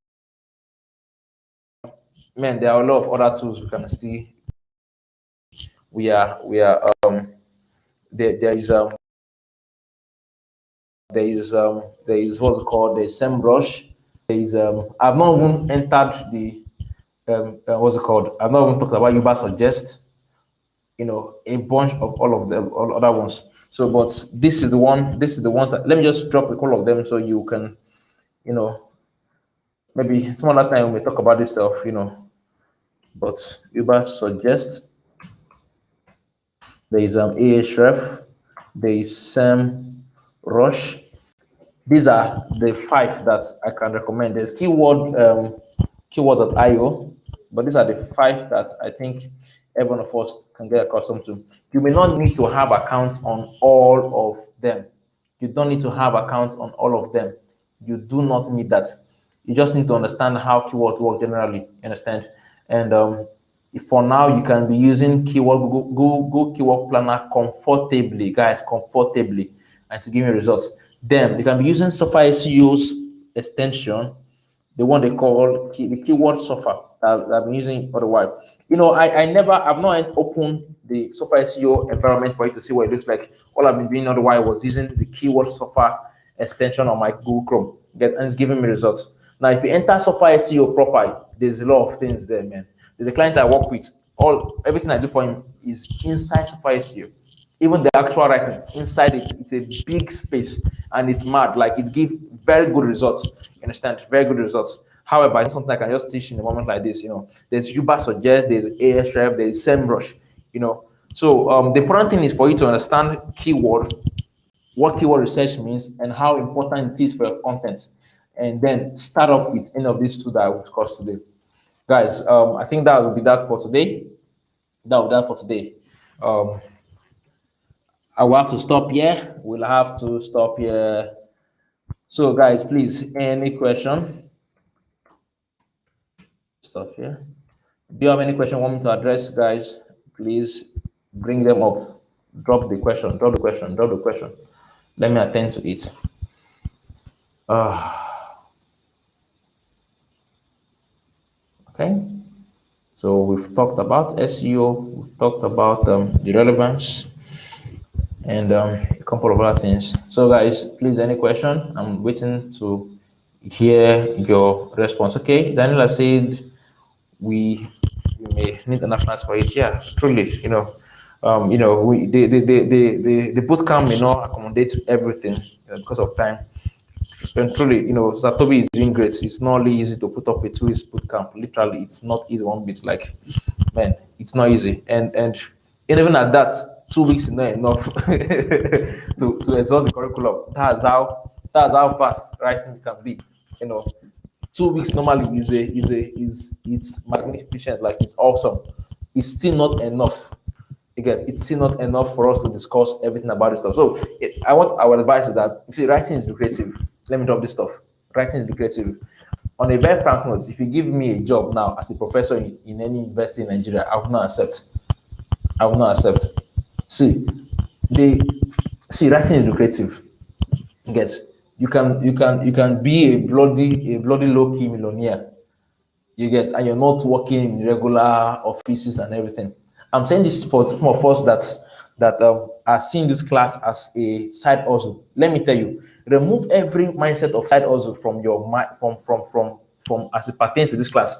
man, there are a lot of other tools we can still. We are there is what's it called, the SEMrush. There is I've not even entered the what's it called? I've not even talked about Uber Suggest. You know, a bunch of all of them, all other ones. So, but this is the one. This is the ones that. Let me just drop a couple of them so you can, you know, maybe some other time we may talk about this stuff. You know, but Uber Suggest. There is Ahref. There is SEMrush. These are the 5 that I can recommend. There's keyword.io, but these are the 5 that I think every one of us can get accustomed to. You may not need to have account on all of them. You don't need to have account on all of them. You do not need that. You just need to understand how keywords work generally. You understand? And for now, you can be using Google Keyword Planner comfortably, guys, comfortably, and to give you results. Then you can be using Software SEO's extension, the one they call the keyword software that I've been using otherwise. You know, I've not opened the Software SEO environment for you to see what it looks like. All I've been doing otherwise was using the keyword software extension on my Google Chrome, and it's giving me results. Now, if you enter Software SEO proper, there's a lot of things there, man. There's a client I work with. Everything I do for him is inside Software SEO. Even the actual writing inside it, it's a big space, and it's mad. Like, it gives very good results. You understand? Very good results. However, it's something I can just teach in a moment like this. You know, there's Uber Suggest, there's Ahref, there's SEMrush. You know, so the important thing is for you to understand keyword, what keyword research means, and how important it is for your content. and then start off with any of these two that I will discuss today. Guys, I think that will be that for today. That will be that for today. I will have to stop here. We'll have to stop here. So, guys, please, any question? Stop here. Do you have any question want me to address, guys? Please bring them up. Drop the question. Drop the question. Drop the question. Let me attend to it. Okay. So we've talked about SEO. We've talked about the relevance and a couple of other things. So guys, please, any question? I'm waiting to hear your response. Okay, Daniela said we may need an finance for it. Yeah, truly, we the bootcamp may not accommodate everything because of time. And truly, Satobi is doing great. It's not really easy to put up a 2 weeks bootcamp. Literally, it's not easy one bit. Like, man, it's not easy. And even at that, 2 weeks is not enough to exhaust the curriculum. That's how fast writing can be. 2 weeks normally it's magnificent, like it's awesome. It's still not enough. Again, it's still not enough for us to discuss everything about this stuff. So I want our advice is that, you see, writing is lucrative. Let me drop this stuff. Writing is lucrative. On a very frank note, if you give me a job now as a professor in any university in Nigeria, I will not accept. I will not accept. See, writing is lucrative. You can be a bloody low-key millionaire. And you're not working in regular offices and everything. I'm saying this for some of us that are seeing this class as a side hustle. Let me tell you, remove every mindset of side hustle from your mind, from as it pertains to this class.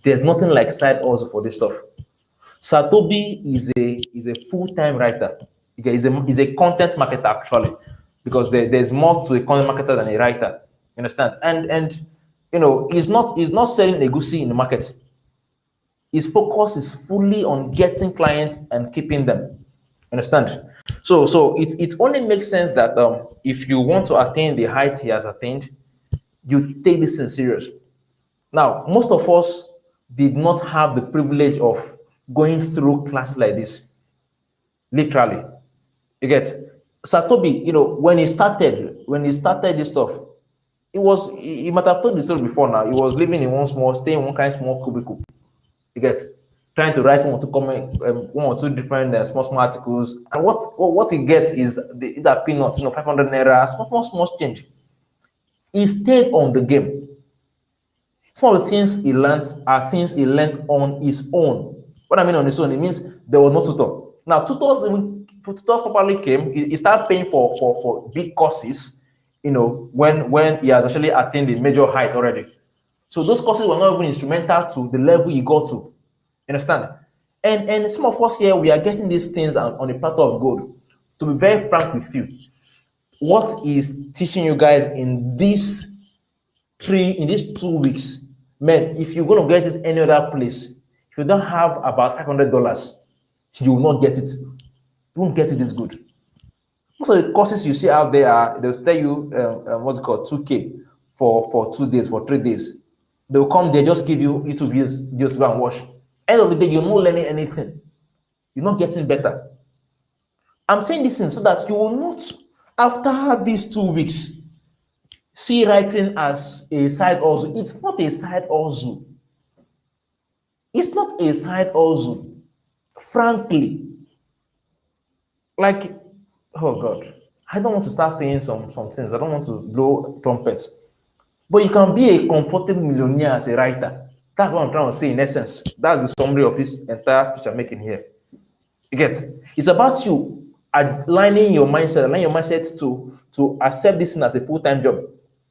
There's nothing like side hustle for this stuff. Satobi is a full-time writer. He's a content marketer, actually, because there's more to a content marketer than a writer. You understand? And he's not selling egusi in the market. His focus is fully on getting clients and keeping them. Understand? So it only makes sense that if you want to attain the height he has attained, you take this in serious. Now, most of us did not have the privilege of going through classes like this. Literally. You get Satobi, when he started this stuff, he might have told the story before now. He was living in staying in one kind of small cubicle. You get trying to write one or two different small articles, and what he gets is that peanuts, 500 naira, small change. He stayed on the game. Some of the things he learns are things he learned on his own. What I mean on his own, it means there was no tutor. Now, tutors properly came. He started paying for big courses, when he has actually attained a major height already. So those courses were not even instrumental to the level he got to. You understand? And some of us here, we are getting these things on a platter of gold. To be very frank with you, what is teaching you guys in these 2 weeks, man, if you're going to get it any other place, if you don't have about $500, you will not get it. You won't get it this good. Most of the courses you see out there, they'll tell you, what's it called, 2K for 2 days, for 3 days. They'll come there, just give you YouTube videos to go and watch. End of the day, you're not learning anything. You're not getting better. I'm saying this so that you will not, after these 2 weeks, see writing as a side hustle. It's not a side hustle. It's not a side hustle. Frankly. Like, oh God, I don't want to start saying some things. I don't want to blow trumpets. But you can be a comfortable millionaire as a writer. That's what I'm trying to say in essence. That's the summary of this entire speech I'm making here. You get? It's about you aligning your mindset to accept this thing as a full-time job.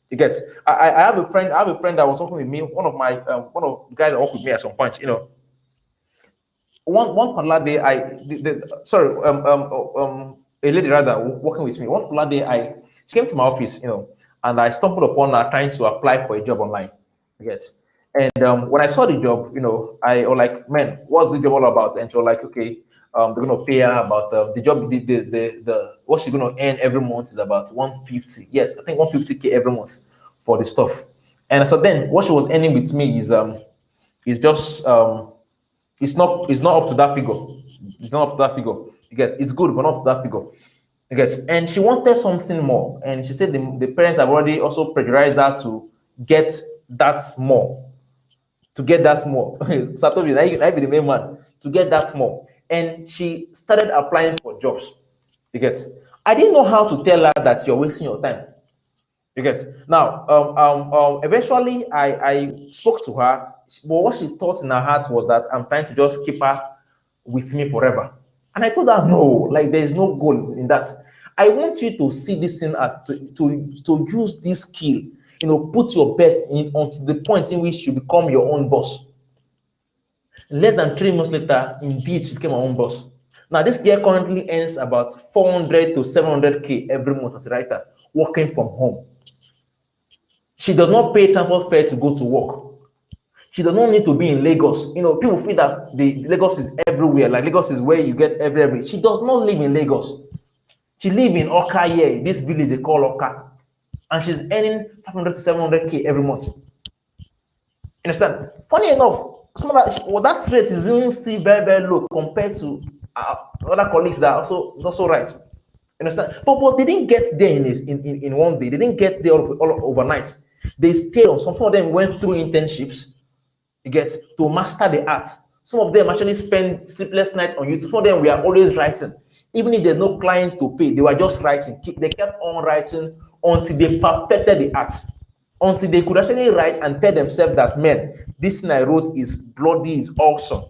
You get? I have a friend that was working with me. One of the guys that worked with me at some point. One particular day, a lady rather working with me. One particular day, she came to my office, and I stumbled upon her trying to apply for a job online. You get? And when I saw the job, I was like, man, what's the job all about? And she was like, okay, they're gonna pay her about the job, the what she's gonna earn every month is about 150. Yes, I think 150K every month for the stuff. And so then what she was earning with me is just it's not up to that figure. It's not up to that figure. You get, it's good, but not up to that figure. You get, and she wanted something more, and she said the parents have already also pressurized her to get that more. To get that more. Satobi, I be the main man. To get that more. And she started applying for jobs. You get, I didn't know how to tell her that you're wasting your time. You get, now eventually I spoke to her, but what she thought in her heart was that I'm trying to just keep her with me forever. And I told her, no, like there's no goal in that. I want you to see this thing as to use this skill, you know, put your best in onto the point in which you become your own boss. Less than 3 months later, indeed, she became her own boss. Now, this girl currently earns about 400 to 700K every month as a writer, working from home. She does not pay transport fare to go to work. She does not need to be in Lagos. You know, people feel that the Lagos is everywhere. Like Lagos is where you get everything. She does not live in Lagos. She lives in Oka here, this village they call Oka. And she's earning 500 to 700K every month. Understand? Funny enough, some of that rate is even still very, very low compared to other colleagues that are also right. Understand? But they didn't get there in one day. They didn't get there all overnight. They stayed on. Some of them went through internships. You get, to master the art. Some of them actually spend sleepless night on YouTube. Some of them were always writing. Even if there's no clients to pay, they were just writing. They kept on writing until they perfected the art. Until they could actually write and tell themselves that, man, this thing I wrote is bloody, is awesome.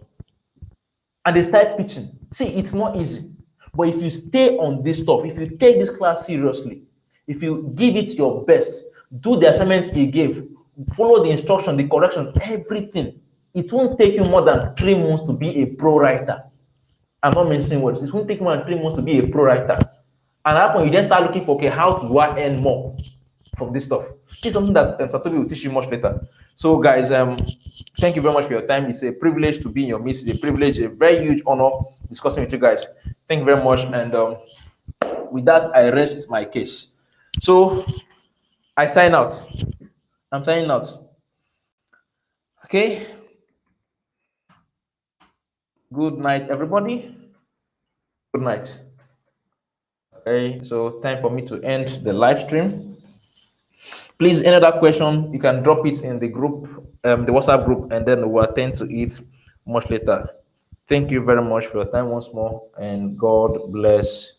And they start pitching. See, it's not easy. But if you stay on this stuff, if you take this class seriously, if you give it your best, do the assignments he gave, follow the instruction, the correction, everything, it won't take you more than 3 months to be a pro writer. I'm not mentioning words. It won't take more than 3 months to be a pro writer. And at that point, you then start looking for, okay, how do I earn more from this stuff? This is something that Satobi will teach you much later. So, guys, thank you very much for your time. It's a privilege to be in your midst. It's a privilege, a very huge honor discussing with you guys. Thank you very much. And with that, I rest my case. So, I sign out. I'm signing out. Okay. Good night, everybody. Good night. Okay, so time for me to end the live stream. Please, any other question, you can drop it in the group, the WhatsApp group, and then we'll attend to it much later. Thank you very much for your time once more, and God bless